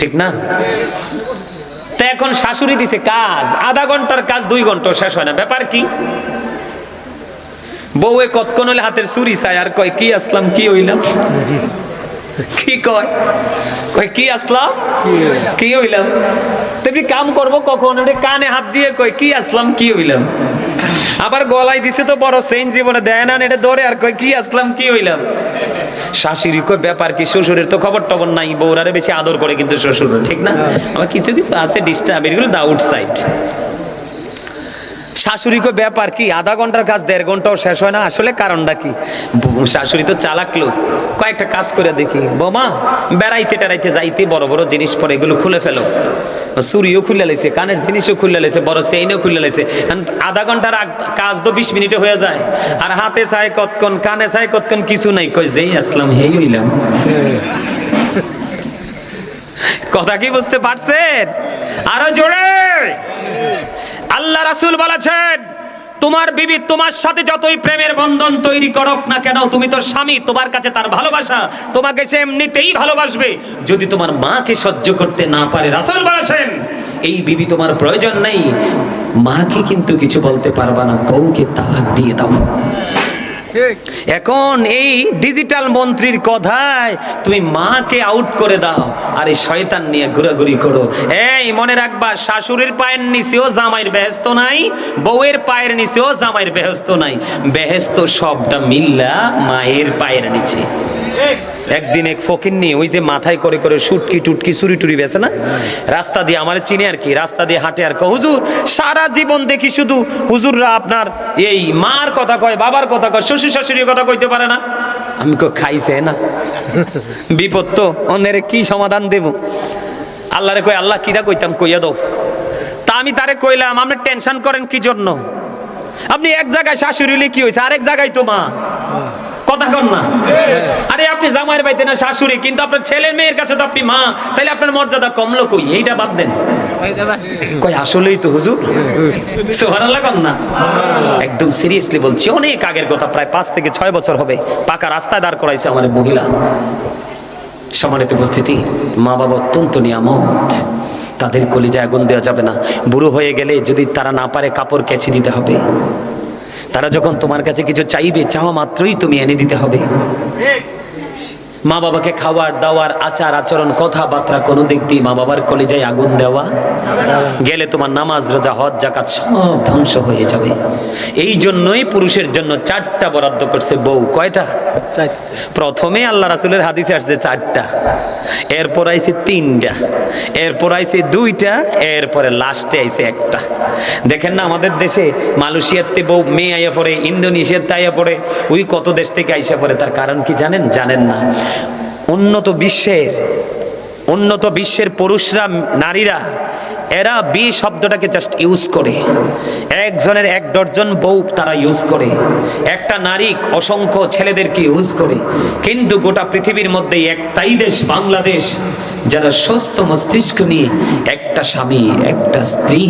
ঠিক না? তা এখন শাশুড়ি দিছে কাজ, আধা ঘন্টার কাজ 2 ঘন্টা শেষ হয় না। ব্যাপার কি? বউয়ে কতক্ষণ হলে হাতের চুরি চায় আর কয়, কি আসলাম কি হইলাম। কি কয়? কয় কি আসলাম কি হইলাম। তুমি কাম করবো কখন? কানে হাত দিয়ে কয়, কি আসলাম কি হইলাম। আবার গলায় দিছে তো বড় চেইন, জীবনে দেয় না, এটা ধরে আর কয়, কি আসলাম কি হইলাম। শাশুড়ি কয়, ব্যাপার কি? শ্বশুরের তো খবর টবর নাই, বউরারে বেশি আদর করে কিন্তু শ্বশুর, ঠিক না? আমার কিছু কিছু আছে ডিস্টার্ব, এগুলো দা আউটসাইড। শাশুড়ি কয়, ব্যাপার কি? আধা ঘন্টার কাজ 1.5 ঘন্টাও শেষ হয় না, আসলে কারণটা কি? শাশুড়ি তো চালাক লোক, কয়েকটা কাজ করে দেখি। বোমা বেড়াইতে টেড়াইতে যাইতে বড় বড় জিনিস পরে, এগুলো খুলে ফেলো। চুরিও খুলে লাইছে, কানের জিনিসও খুলে লাইছে, বড় চেইনও খুলে লাইছে। আধা ঘন্টার কাজ তো 20 মিনিটে হয়ে যায়। আর হাতে চাই কতক্ষণ, কানে চাই কতক্ষণ, কিছু নাই। কই যেই আসলাম হেই হইলাম। কথা কি বুঝতে পারছেন? আরো জোরে। আল্লাহ রাসূল বলেছেন, তোমার বিবি তোমার সাথে যতই প্রেমের বন্ধন তৈরি করুক না কেন, তুমি তোর স্বামী, তোমার কাছে তার ভালোবাসা, তোমাকে সে এমনিতেই ভালোবাসবে। যদি তোমার মাকে সহ্য করতে না পারে, রাসূল বলেছেন এই বিবি তোমার প্রয়োজন নেই। মাকে কিন্তু কিছু বলতে পারবা না, বউকে তালাক দিয়ে দাও। এখন এই ডিজিটাল মন্ত্রীর কথায় তুমি মাকে আউট করে দাও, আর এই শয়তান নিয়ে ঘোরাঘুরি করো। এই মনে রাখবা, শাশুড়ির পায়ের নিচেও জামাইয়ের বেহেশত নাই, বউয়ের পায়ের নিচেও জামাইয়ের বেহেশত নাই। বেহেশত সবটা মিল্লা মায়ের পায়ের নিচে। একদিন এক ফকির নিয়ে, ওই যে মাথায় করে করে শুটকি টুটকি চুরি টুরি বেছে না, রাস্তা দিয়ে, আমার চিনি আর কি, রাস্তা দিয়ে হাঁটে আর কয়, হুজুর সারা জীবন দেখি শুধু হুজুররা আপনার এই মার কথা কয়, বাবার কথা কয়, শ্বশুর শাশুড়ির কথা কইতে পারে না। আমি কই, খাইছে না বিপদ তো, অন্যের কি সমাধান দেব? আল্লাহরে কই, আল্লাহ কিরা কইতাম কইয়া দাও। তা আমি তারে কইলাম, আপনি টেনশন করেন কি জন্য? আপনি এক জায়গায় শাশুড়ি কি হয়েছে, আরেক জায়গায় তো মা। কথা কন না? আরে আপনি জামাইয়ের বাড়িতে না শাশুড়ি, কিন্তু আপনার ছেলের মেয়ের কাছে তো আপনি মা, তাইলে আপনার মর্যাদা কমলো কই? এইটা বাদ দেন। কই আসলেই তো হুজুর। সুবহানাল্লাহ কন না? একদম সিরিয়াসলি বলছি, অনেক আগের কথা, প্রায় 5 থেকে 6 বছর হবে। পাকা রাস্তায় দাঁড় করাইছে আমার মহিলা। সম্মানিত উপস্থিতি, মা বাবা অত্যন্ত নিয়ামত। তাদের কলিজায় আগুন দেওয়া যাবে না। বুড়ো হয়ে গেলে যদি তারা না পারে কাপড় কেচে দিতে হবে। তারা যখন তোমার কাছে কিছু চাইবে, চাওয়া মাত্রই তুমি এনে দিতে হবে। মা বাবাকে খাওয়ার দাওয়ার আচার আচরণ কথাবার্তা কোনো দিক দিয়ে মা বাবার কলিজায় আগুন দেওয়া গেলে তোমার নামাজ রোজা হজ জাকাত সব ধ্বংস হয়ে যাবে। এই জন্যই পুরুষের জন্য 4টা বরাদ্দ করছে বউ। কয়টা? প্রথমে আল্লাহ রাসূলের হাদিসে আসছে 4টা, এরপর আইছে 3টা, এরপর আইছে 2টা, এরপরে লাস্টে আইছে 1টা। দেখেন না আমাদের দেশে মালয়েশিয়াতে বউ মেয়ে আইয়া পড়ে, ইন্দোনেশিয়াতে আইয়া পড়ে, ওই কত দেশ থেকে আইসা পড়ে। তার কারণ কি জানেন? জানেন না। উন্নত বিশ্বের পুরুষরা, নারীরা, এরা বি শব্দটাকে জাস্ট ইউজ করে। একজনের 1 ডজন বউ তারা ইউজ করে, একটা নারী অসংখ্য ছেলেদেরকে ইউজ করে। কিন্তু গোটা পৃথিবীর মধ্যে একটাই দেশ বাংলাদেশ, যারা সুস্থ মস্তিষ্ক নিয়ে একটা স্বামী একটা স্ত্রী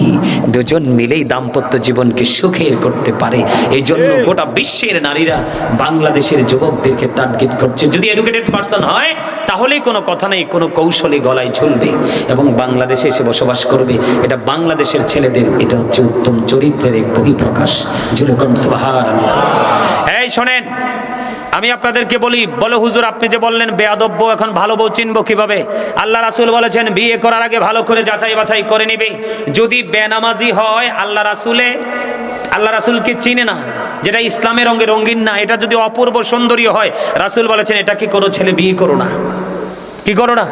দুজন মিলেই দাম্পত্য জীবনকে সুখের করতে পারে। এই জন্য গোটা বিশ্বের নারীরা বাংলাদেশের যুবকদেরকে টার্গেট করছে। যদি এডুকেটেড পারসন হয় তাহলেই কোনো কথা নেই, কোনো কৌশলে গলায় ঝুলবে এবং বাংলাদেশে এসে বসবাস করবে। এটা বাংলাদেশের ছেলেদের, এটা হচ্ছে উত্তম চরিত্রের এক বহিঃপ্রকাশ। যেরকম সুবহানাল্লাহ। এই শোনেন, আমি আপনাদেরকে বলি, বলো হুজুর আপনি যে বললেন বেয়াদব বউ, এখন ভালো বউ চিনবো কিভাবে? আল্লাহ রাসূল বলেছেন বিয়ে করার আগে ভালো করে যাচাই বাছাই করে নিবে। যদি বেনামাজি হয় আল্লাহ রাসূলকে চিনে না, যেটা ইসলামের রঙে রঙিন না, এটা যদি অপূর্ব সুন্দরী হয় রাসূল বলেছেন এটাকে কোনো ছেলে বিয়ে করো না। কি করো না?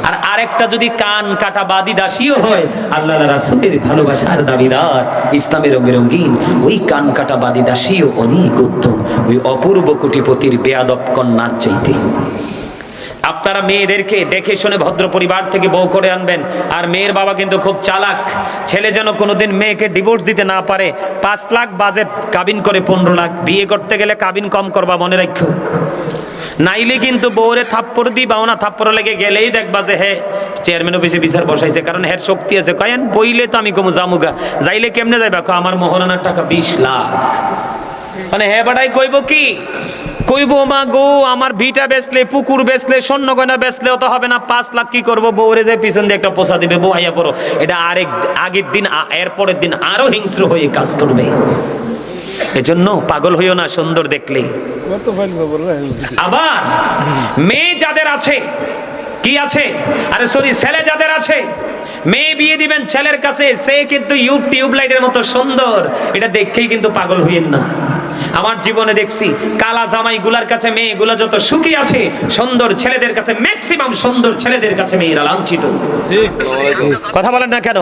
আর আরেকটা যদি কান কাটা বাদী দাসীও হয়, আল্লাহ রাসূলের ভালোবাসার দাবিদার, ইসলামের রঙে রঙিন, ওই কান কাটা বাদী দাসীও অনেক উত্তম ওই অপূর্ব কোটিপতির বেয়াদব কন্যার চাইতে। আপনারা মেয়েদেরকে দেখে শুনে ভদ্র পরিবার থেকে বউ করে আনবেন। আর মেয়ের বাবা কিন্তু খুব চালাক, ছেলে যেন কোনোদিন মেয়েকে ডিভোর্স দিতে না পারে। 5 লাখ বাজেট, কাবিন করে 15 লাখ। বিয়ে করতে গেলে কাবিন কম করবা, মনে রাখো, নাইলে কিন্তু বউরে থাপ্পড় দিবাও না। থাপ্পড় লেগে গেলেই দেখবা যে হে চেয়ারম্যান অফিসে বিচার বসাইছে, কারণ হের শক্তি আছে। কয়েন বইলে তো আমি কমু জামুগা, যাইলে কেমনে যাইবা? আমার মোহরানার টাকা 20 লাখ। মানে হে বাটাই কইব কি? কইব মা গো আমার ভিটা বেচলে, পুকুর বেচলে, স্বর্ণ গয়না বেচলেও তো হবে না, 5 লাখ কি করবো? বউরে যে পিছন দিয়ে একটা পোষা দিবে, বউ আইয়া পড়ো। এটা আগের দিন, এরপরের দিন আরো হিংস্র হয়ে কাজ করবে। এজন্য পাগল হইও না সুন্দর দেখলে। আবার মেয়ে যাদের আছে, কি আছে, আরে সরি ছেলে যাদের আছে, মেয়ে বিয়ে দিবেন ছেলের কাছে, সে কিন্তু টিউবলাইটের মতো সুন্দর, এটা দেখেই কিন্তু পাগল হইয়েন না। আমার জীবনে দেখছি কালা জামাই গুলার কাছে মেয়েগুলা যত সুখী আছে, সুন্দর ছেলেদের কাছে, ম্যাক্সিমাম সুন্দর ছেলেদের কাছে মেয়েরা লাঞ্ছিত। কথা বলেন না কেন?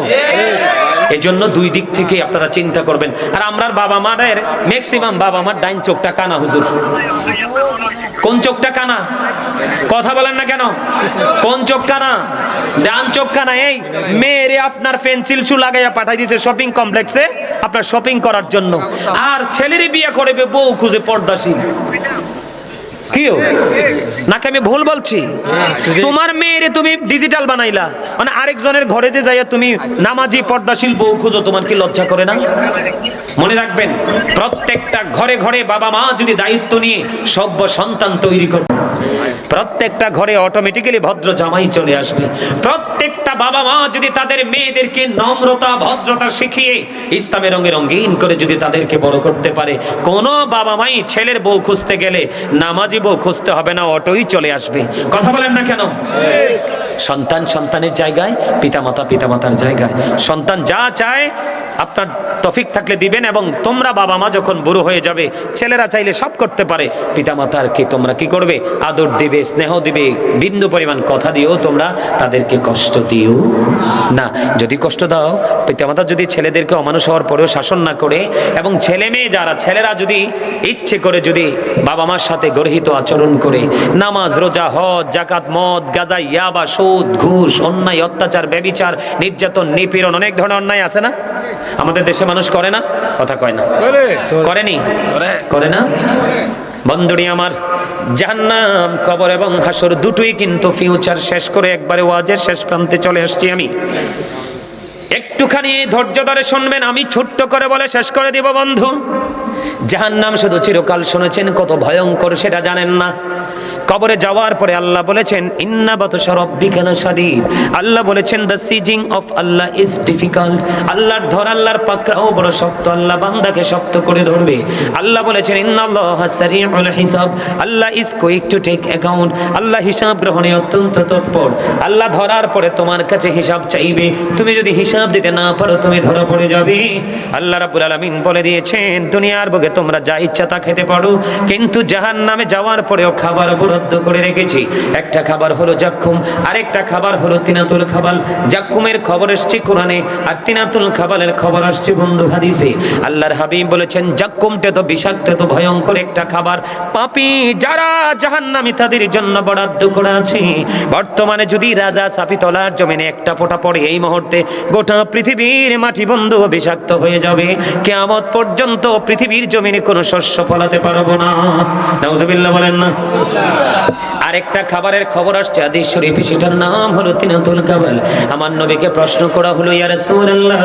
এই জন্য 2 দিক থেকে আপনারা চিন্তা করবেন। আর আমরার বাবা মাদের ম্যাক্সিমাম বাবা মার ডাইন চোখটা কানা হুজুর। কোন চোখটা কানা? কথা বলেন না কেন? কোন চোখ কানা? ডান চোখ কানা। এই মেয়েরে আপনার পেন্সিল শু লাগাইয়া পাঠাই দিয়েছে শপিং কমপ্লেক্সে আপনার শপিং করার জন্য, আর ছেলেরই বিয়ে করবে বউ খুঁজে পর্দাশীল। কিও নাকি আমি ভুল বলছি? তোমার মেয়েরে তুমি ডিজিটাল বানাইলা, মানে আরেকজনের ঘরে যে যাইয়া তুমি নামাজি পর্দাশীল বউ খুঁজো, তোমার কি লজ্জা করে না? মনে রাখবেন, প্রত্যেকটা ঘরে ঘরে বাবা মা যদি দায়িত্ব নিয়ে সভ্য সন্তান তৈরি করে, প্রত্যেকটা ঘরে অটোমেটিক্যালি ভদ্র জামাই চলে আসবে। প্রত্যেকটা বাবা মা যদি তাদের মেয়েদেরকে নম্রতা ভদ্রতা শিখিয়ে ইসলামের রঙে রঙিন করে যদি তাদেরকে বড় করতে পারে, কোনো বাবা মাই ছেলের বউ খুঁজতে গেলে নামাজি বউ খুঁজতে হবে না, অটোই চলে আসবে। কথা বলেন না কেন? সন্তান সন্তানের জায়গায়, পিতামাতা পিতামাতার জায়গায়। সন্তান যা চায় আপনার তৌফিক থাকলে দিবেন, এবং তোমরা বাবা মা যখন বুড়ো হয়ে যাবে, ছেলেরা চাইলে সব করতে পারে, পিতামাতার কি তোমরা কি করবে? আদর দিবে, স্নেহ দিবে, বিন্দু পরিমাণ কথা দিও তোমরা তাদেরকে কষ্ট দিও না। যদি কষ্ট দাও, পিতামাতা যদি ছেলেদেরকে অমানুষ হওয়ার পরেও শাসন না করে, এবং ছেলে মেয়ে যারা ছেলেরা যদি ইচ্ছে করে যদি বাবা মার সাথে গর্হিত আচরণ করে, নামাজ রোজা হজ জাকাত মদ গাঁজা ইয়াবা সুদ ঘুষ অন্যায় অত্যাচার ব্যভিচার নির্যাতন নিপীড়ন অনেক ধরনের অন্যায় আছে না আমাদের দেশে? মানুষ করে না? কথা কয় না, করেনি? করে না? বন্ধুরি আমার, জাহান্নাম কবর এবং হাসর দুটোই কিন্তু ফিউচার শেষ করে একবারে ওয়াজের শেষ প্রান্তে চলে আসছি আমি। একটুখানি ধৈর্য ধরে শুনবেন, আমি ছোট্ট করে বলে শেষ করে দিব বন্ধু। জাহান্নাম শুধু চিরকাল শুনেছেন, কত ভয়ঙ্কর সেটা জানেন না। কবরে যাওয়ার পরে আল্লাহ বলেছেন ইন্না বাতশা রাব্বিকা লাশাদীদ, আল্লাহ বলেছেন the seizing of Allah is difficult, আল্লাহর ধর, আল্লাহর পাকড়াও বড় শক্ত, আল্লাহ বান্দাকে শক্ত করে ধরবে। আল্লাহ বলেছেন ইন্নাল্লাহা সারিউল হিসাব, Allah is quick to take account, আল্লাহ হিসাব গ্রহণে অত্যন্ত তৎপর। আল্লাহ ধরার পরে তোমার কাছে হিসাব চাইবে, তুমি যদি হিসাব দিতে না পারো তুমি ধরা পড়ে যাবে। আল্লাহ রাব্বুল আলামিন বলে দিয়েছেন দুনিয়ার বুকে তোমরা যা ইচ্ছা তা খেতে পারো, কিন্তু জাহান্নামে যাওয়ার পরেও খাবার বরাদ্দ করে রেখেছি। একটা খাবার হলো জাক্কুম, আরেকটা খাবার হলো তিনাতুল খাবাল। জাক্কুমের খবর আসছে কোরআনে, আর তিনাতুল খাবালের খবর আসছে বন্ধু হাদিসে। আল্লাহর হাবিব বলেছেন জাক্কুমটা তো বিষাক্ত, তো ভয়ঙ্কর একটা খাবার, পাপী যারা জাহান্নামী তাদের জন্য বরাদ্দ করা আছে। বর্তমানে যদি রাজা সাপিতলার জমিনে একটা ফোঁটা পড়ে এই মুহূর্তে গোটা পৃথিবীর মাটি বন্ধু বিষাক্ত হয়ে যাবে। কিয়ামত পর্যন্ত পৃথিবীর জমিনে কোনো শস্য ফলাতে পারবো না। নাউজুবিল্লাহ বলেন না। আরেকটা খাবারের খবর আসছে হাদিস শরীফে, সেটার নাম হলো তিনাতুল খাবাল। আমার নবীকে প্রশ্ন করা হলো ইয়া রাসূলুল্লাহ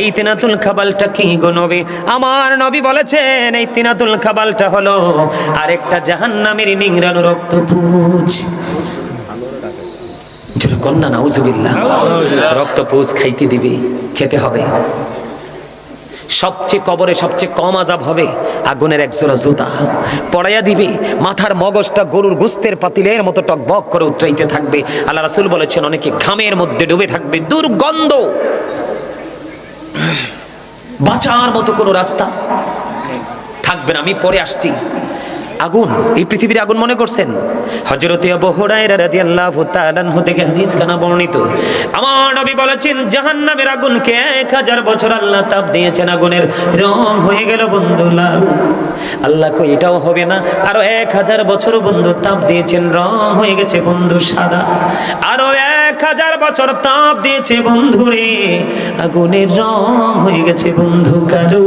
এই তিনাতুল খাবালটা কি গো নবী? আমার নবী বলেছেন এই তিনাতুল খাবালটা হলো আরেকটা জাহান্নামের নিংড়ানো রক্তপুঁজ। কন্যা নাউজুবিল্লাহ, রক্তপুঁজ খাইতে দিবে, খেতে হবে। সবচেয়ে কবরে সবচেয়ে কম আযাব হবে আগুনের একজোড়া জুতা পড়াইয়া দিবে, মাথার মগজটা গরুর গোস্তের পাতিলের মতো টকবক করে উঠতে থাকবে। আল্লাহ রাসূল বলেছেন অনেকে ঘামের মধ্যে ডুবে থাকবে, দুর্গন্ধ, বাঁচার মতো কোনো রাস্তা থাকবে না। আমি পরে আসছি। আগুন, এই পৃথিবীর আগুন মনে করছেন? হযরত আবু হুরায়রা রাদিয়াল্লাহু তাআলা আনহু থেকে হাদিস কানা বর্ণিত, আমার নবী বলেছেন জাহান্নামের আগুনকে 1000 বছর আল্লাহ তাপ দিয়েছেন, আগুনের রং হয়ে গেল বন্ধু লাল। আল্লাহ কই এটাও হবে না, আরো 1000 বছর বন্ধু তাপ দিয়েছেন, রং হয়ে গেছে বন্ধু সাদা। আরো 1000 বছর তাপ দিয়েছে বন্ধু রে, আগুনের রং হয়ে গেছে বন্ধু কালো।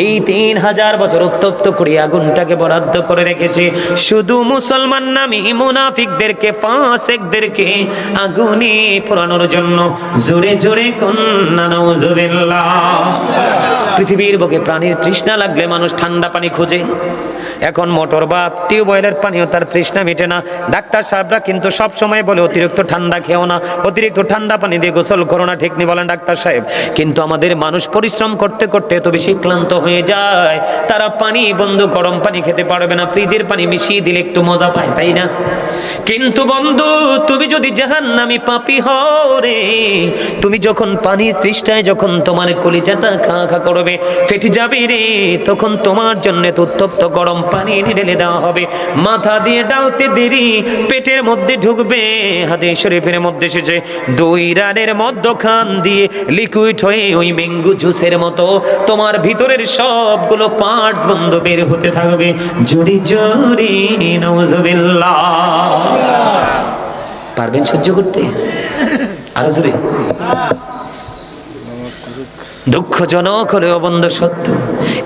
এই 3000 বছর উত্তপ্ত করে আগুনটাকে বরাদ্দ করে রেখেছে শুধু মুসলমান নামী মুনাফিকদেরকে, ফাসিকদেরকে আগুনে পোড়ানোর জন্য। জোরে জোরে কন্না নাউজুবিল্লাহ। পৃথিবীর বুকে প্রাণীর তৃষ্ণা লাগলে মানুষ ঠান্ডা পানি খোঁজে। এখন মোটর বা টিউবওয়েলের পানিও তার তৃষ্ণা মেটে না। ডাক্তার সাহেবরা কিন্তু সব সময় বলে অতিরিক্ত ঠান্ডা খেও না, অতিরিক্ত ঠান্ডা পানি দিয়ে গোসল করো না, ঠিক নি বলেন ডাক্তার সাহেব? কিন্তু আমাদের মানুষ পরিশ্রম করতে করতে এত বেশি ক্লান্ত হয়ে যায়, তারা পানি বন্ধু গরম পানি খেতে পারবে না, ফ্রিজের পানি মিশিয়ে দিলে একটু মজা পায়, তাই না? কিন্তু বন্ধু তুমি যদি জাহান্নামী পাপী হও রে, তুমি যখন পানির তৃষ্ণায় যখন তোমার কলিজাটা খা খা করবে, ফেটে যাবে রে, তখন তোমার জন্য উত্তপ্ত গরম পানি ঢেলে দেওয়া হবে। মাথা দিয়ে ডালতে দেরি, পেটের মধ্যে ঢুকবে। হাদিস শরীফের মধ্যে এসেছে 2 রানের মধ্যখান দিয়ে লিকুইড হয়ে ওই ম্যাঙ্গো জুসের মতো তোমার ভিতরের সবগুলো পার্টস বন্ধ বের হতে থাকবে। জোরে জোরে নাউজুবিল্লাহ। পারবেন সহ্য করতে? আরো জোরে। দুঃখজনক হলেও বন্ধু সত্য,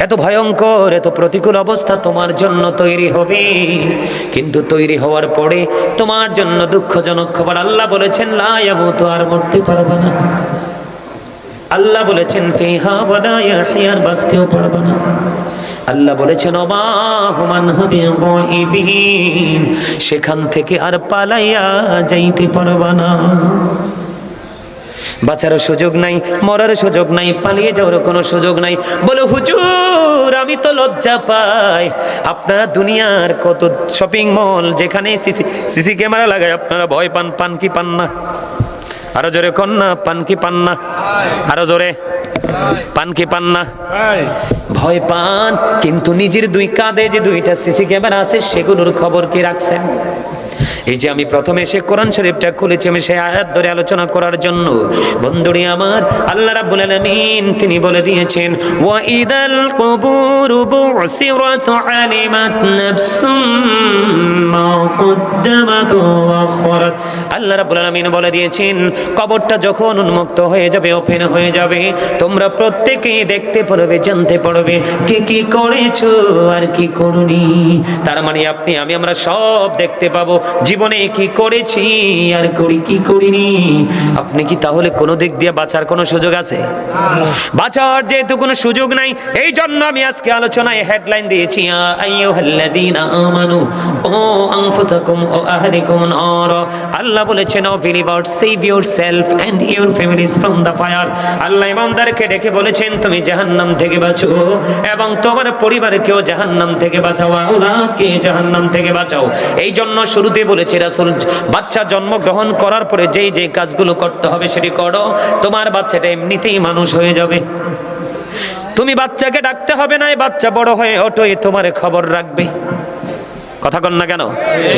এত ভয়ঙ্কর এত প্রতিকূল অবস্থা তোমার জন্য তৈরি হবে, কিন্তু তৈরি হওয়ার পরে তোমার জন্য দুঃখজনক খবর। আল্লাহ বলেছেন লা ইয়ামুতু, আর মরতে পারবে না। আল্লাহ বলেছেন ফিহা ওয়ালা ইয়াহইয়া, বাঁচতেও পারবে না। আল্লাহ বলেছেন ওমা হুমান হাবিবিন, সেখান থেকে আর পালাইয়া যাইতে পারবে না। বাঁচার সুযোগ নাই, মরার সুযোগ নাই, পালিয়ে যাওয়ার কোনো সুযোগ নাই। বলো হুজুর আমি তো লজ্জা পাই, আপনারা দুনিয়ার কত শপিং মল যেখানে সিসি ক্যামেরা লাগায় আপনারা ভয় পান, পান কি পান না? আরো জোরে কন্যা, পান কি পান না? আরো জোরে, পান কি পান না? ভয় পান, কিন্তু নিজের 2 কাঁধে যে 2টা সিসি ক্যামেরা আছে সেগুলোর খবর কি রাখছেন? এই যে আমি প্রথমে এসে কোরআন শরীফটা খুলেছি আমি সেই আয়াত ধরে আলোচনা করার জন্য। বন্ধুরে আমার, আল্লাহ রাব্বুল আলামিন তিনি বলে দিয়েছেন ওয়া ইদাল কুবুরু বুসিরাত আলিমাত নাফসুম মা কদ্দামাত ওয়া আখরাত। আল্লাহ রাব্বুল আলামিন বলে দিয়েছেন কবরটা যখন উন্মুক্ত হয়ে যাবে, ওপেন হয়ে যাবে, তোমরা প্রত্যেকেই দেখতে পারবে, জানতে পারবে কে কি করেছো আর কি করনি। তার মানে আপনি আমি আমরা সব দেখতে পাবো। জীবনে কি করেছি আর করি কি করিনি। আপনি কি তাহলে কোনো দিক দিয়ে বাঁচার কোনো সুযোগ আছে? বাঁচার যেহেতু কোনো সুযোগ নাই, এই জন্য আমি আজকে আলোচনায় হেডলাইন দিয়েছি আইয়ুহাল্লাযীনা আমানু ও আনফুসাকুম ও আহলিকুম নার। আল্লাহ বলেছেন O believers save yourself and your families from the fire. আল্লাহ ইমানদারকে ডেকে বলেছেন তুমি জাহান্নাম থেকে বাঁচো এবং তোমার পরিবারকেও জাহান্নাম থেকে বাঁচাও, আওলাদকে জাহান্নাম থেকে বাঁচাও। এই জন্য শুরুতে বলেছে রাসূল বাচ্চা জন্মগ্রহণ করার পরে যেই যে কাজগুলো করতে হবে সেটি করো, তোমার বাচ্চাটা এমনিতেই মানুষ হয়ে যাবে। তুমি বাচ্চাকে ডাকতে হবে না, বাচ্চা বড় হয়ে অটোই তোমার খবর রাখবে। কথা কন না কেন?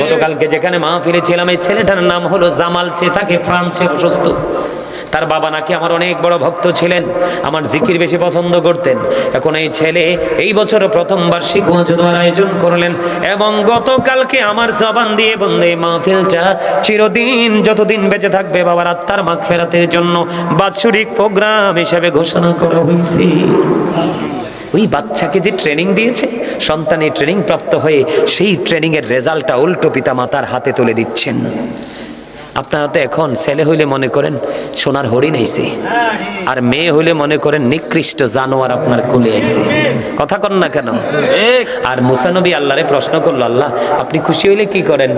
গতকালকে যেখানে মাহফিলে ছিলাম, এই ছেলেটার নাম হলো জামাল, থাকে ফ্রান্সে অসুস্থ। তার বাবা নাকি আমার অনেক বড় ভক্ত ছিলেন, আমার জিকির বেশি পছন্দ করতেন। এখন এই ছেলে এই বছর প্রথম বার্ষিক ওয়াজ দোয়ার আয়োজন করলেন এবং গতকালকে আমার জবান দিয়ে বন্দে মাহফিলটা চিরদিন যতদিন বেঁচে থাকবে বাবার আত্মার মাগফিরাতের জন্য বাৎসরিক প্রোগ্রাম হিসেবে ঘোষণা করা হয়েছে। ওই বাচ্চাকে যে ট্রেনিং দিয়েছে, সন্তানের ট্রেনিং প্রাপ্ত হয়ে সেই ট্রেনিং এর রেজাল্টটা উল্টো পিতা মাতার হাতে তুলে দিচ্ছেন। আপনারা তো এখন ছেলে হইলে মনে করেন সোনার হরিণ আইছে, আর মেয়ে হইলে মনে করেন নিকৃষ্ট জানোয়ার আপনার কোলে আইছে। কথা কন না কেন? আর মুসা নবী আল্লাহরে প্রশ্ন করলো, আল্লাহ আপনি খুশি হইলে কি করেন?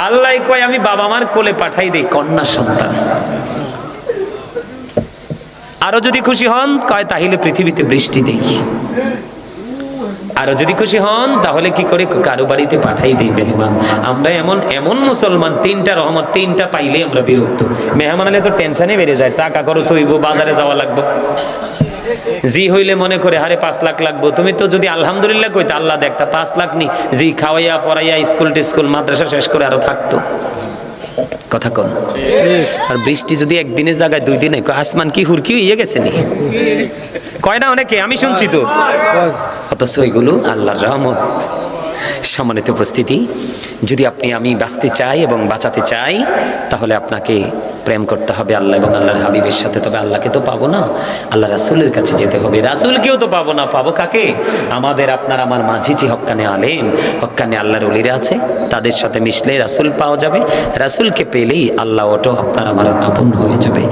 আল্লাহ কয় আমি বাবা মার কোলে পাঠাই দেই কন্যা সন্তান। আরো যদি খুশি হন কয় তাহলে পৃথিবীতে বৃষ্টি দেই। আরো যদি খুশি হন তাহলে কি করে কারো বাড়িতে পাঠাই দিই মেহমান। আমরা এমন এমন মুসলমান, তিনটা রহমত তিনটা পাইলে আমরা বিরক্ত। মেহমান হলে তো টেনশনে বেড়ে যায়, টাকা খরচ হইব, বাজারে যাওয়া লাগবে। জি হইলে মনে করে হারে 5 লাখ লাগবো, তুমি তো যদি আলহামদুলিল্লাহ কইতে আল্লাহ দেখতা 5 লাখ নি জি খাওয়াইয়া পড়াইয়া স্কুল টিস্কুল মাদ্রাসা শেষ করে আরো থাকতো। কথা কন। আর বৃষ্টি যদি একদিনের জায়গায় 2 দিনে, আসমান কি হুরকি হইয়ে গেছে নি? কয় না অনেকে, আমি শুনছি তো। অথচ এগুলো আল্লাহর রহমত। সম্মানিত উপস্থিতি, যদি আপনি আমি বাঁচতে চাই এবং বাঁচাতে চাই তাহলে আপনাকে প্রেম করতে হবে আল্লাহ এবং আল্লাহর হাবিবের সাথে। তবে আল্লাহকে তো পাবো না, আল্লাহ রাসূলের কাছে যেতে হবে। রাসূলকেও তো পাবো না, পাবো কাকে? আমাদের আপনার আমার মাঝে যে হক্কানে আলেম, হক্কানে আল্লাহর ওলিরা আছে, তাদের সাথে মিশলে রাসূল পাওয়া যাবে। রাসূলকে পেলেই আল্লাহ ওটো আপনার আমার আপন হয়ে যাবে।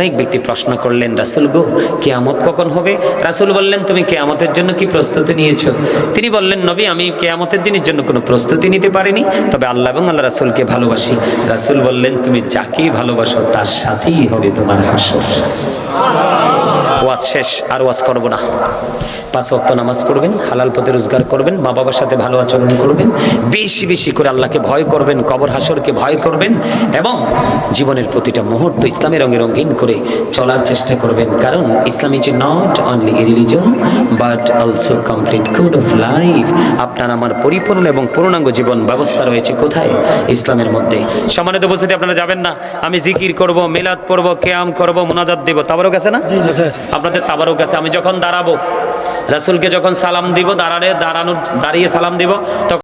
এক ব্যক্তি প্রশ্ন করলেন, রাসূল গো কিয়ামত কখন হবে? রাসূল বললেন তুমি কিয়ামতের জন্য কি প্রস্তুতি নিয়েছো? তিনি বললেন, নবী আমি কিয়ামতের দিনের জন্য কোনো প্রস্তুতি নিতে পারিনি, তবে আল্লাহ এবং আল্লাহ রাসূলকে ভালোবাসি। রাসূল বললেন তুমি যাকেই ভালোবাসো তার সাথেই হবে তোমার হাসর। ওয়াজ শেষ, আর ওয়াজ করব না। 5 ওয়াক্ত নামাজ পড়বেন, হালাল পথে রোজগার করবেন, মা বাবার সাথে ভালো আচরণ করবেন, বেশি বেশি করে আল্লাহকে ভয় করবেন, কবর হাসরকে ভয় করবেন এবং জীবনের প্রতিটা মুহূর্ত ইসলামের রঙে রঙিন করে চলার চেষ্টা করবেন। কারণ Islam is not only a religion but also complete code of life. আপনার আমার পরিপূর্ণ এবং পূর্ণাঙ্গ জীবন ব্যবস্থা রয়েছে কোথায়? ইসলামের মধ্যে। সম্মানিত উপস্থিতি, আপনারা যাবেন না আমি জিকির করব, মিলাদ পড়ব, কিয়াম করব, মুনাজাত দেব, তাবারুক আছে না? আপনাদের তাবারুক আছে। আমি যখন দাঁড়াবো, রাসূলকে যখন সালাম দিব, দাঁড়িয়ে সালাম দিব, তখন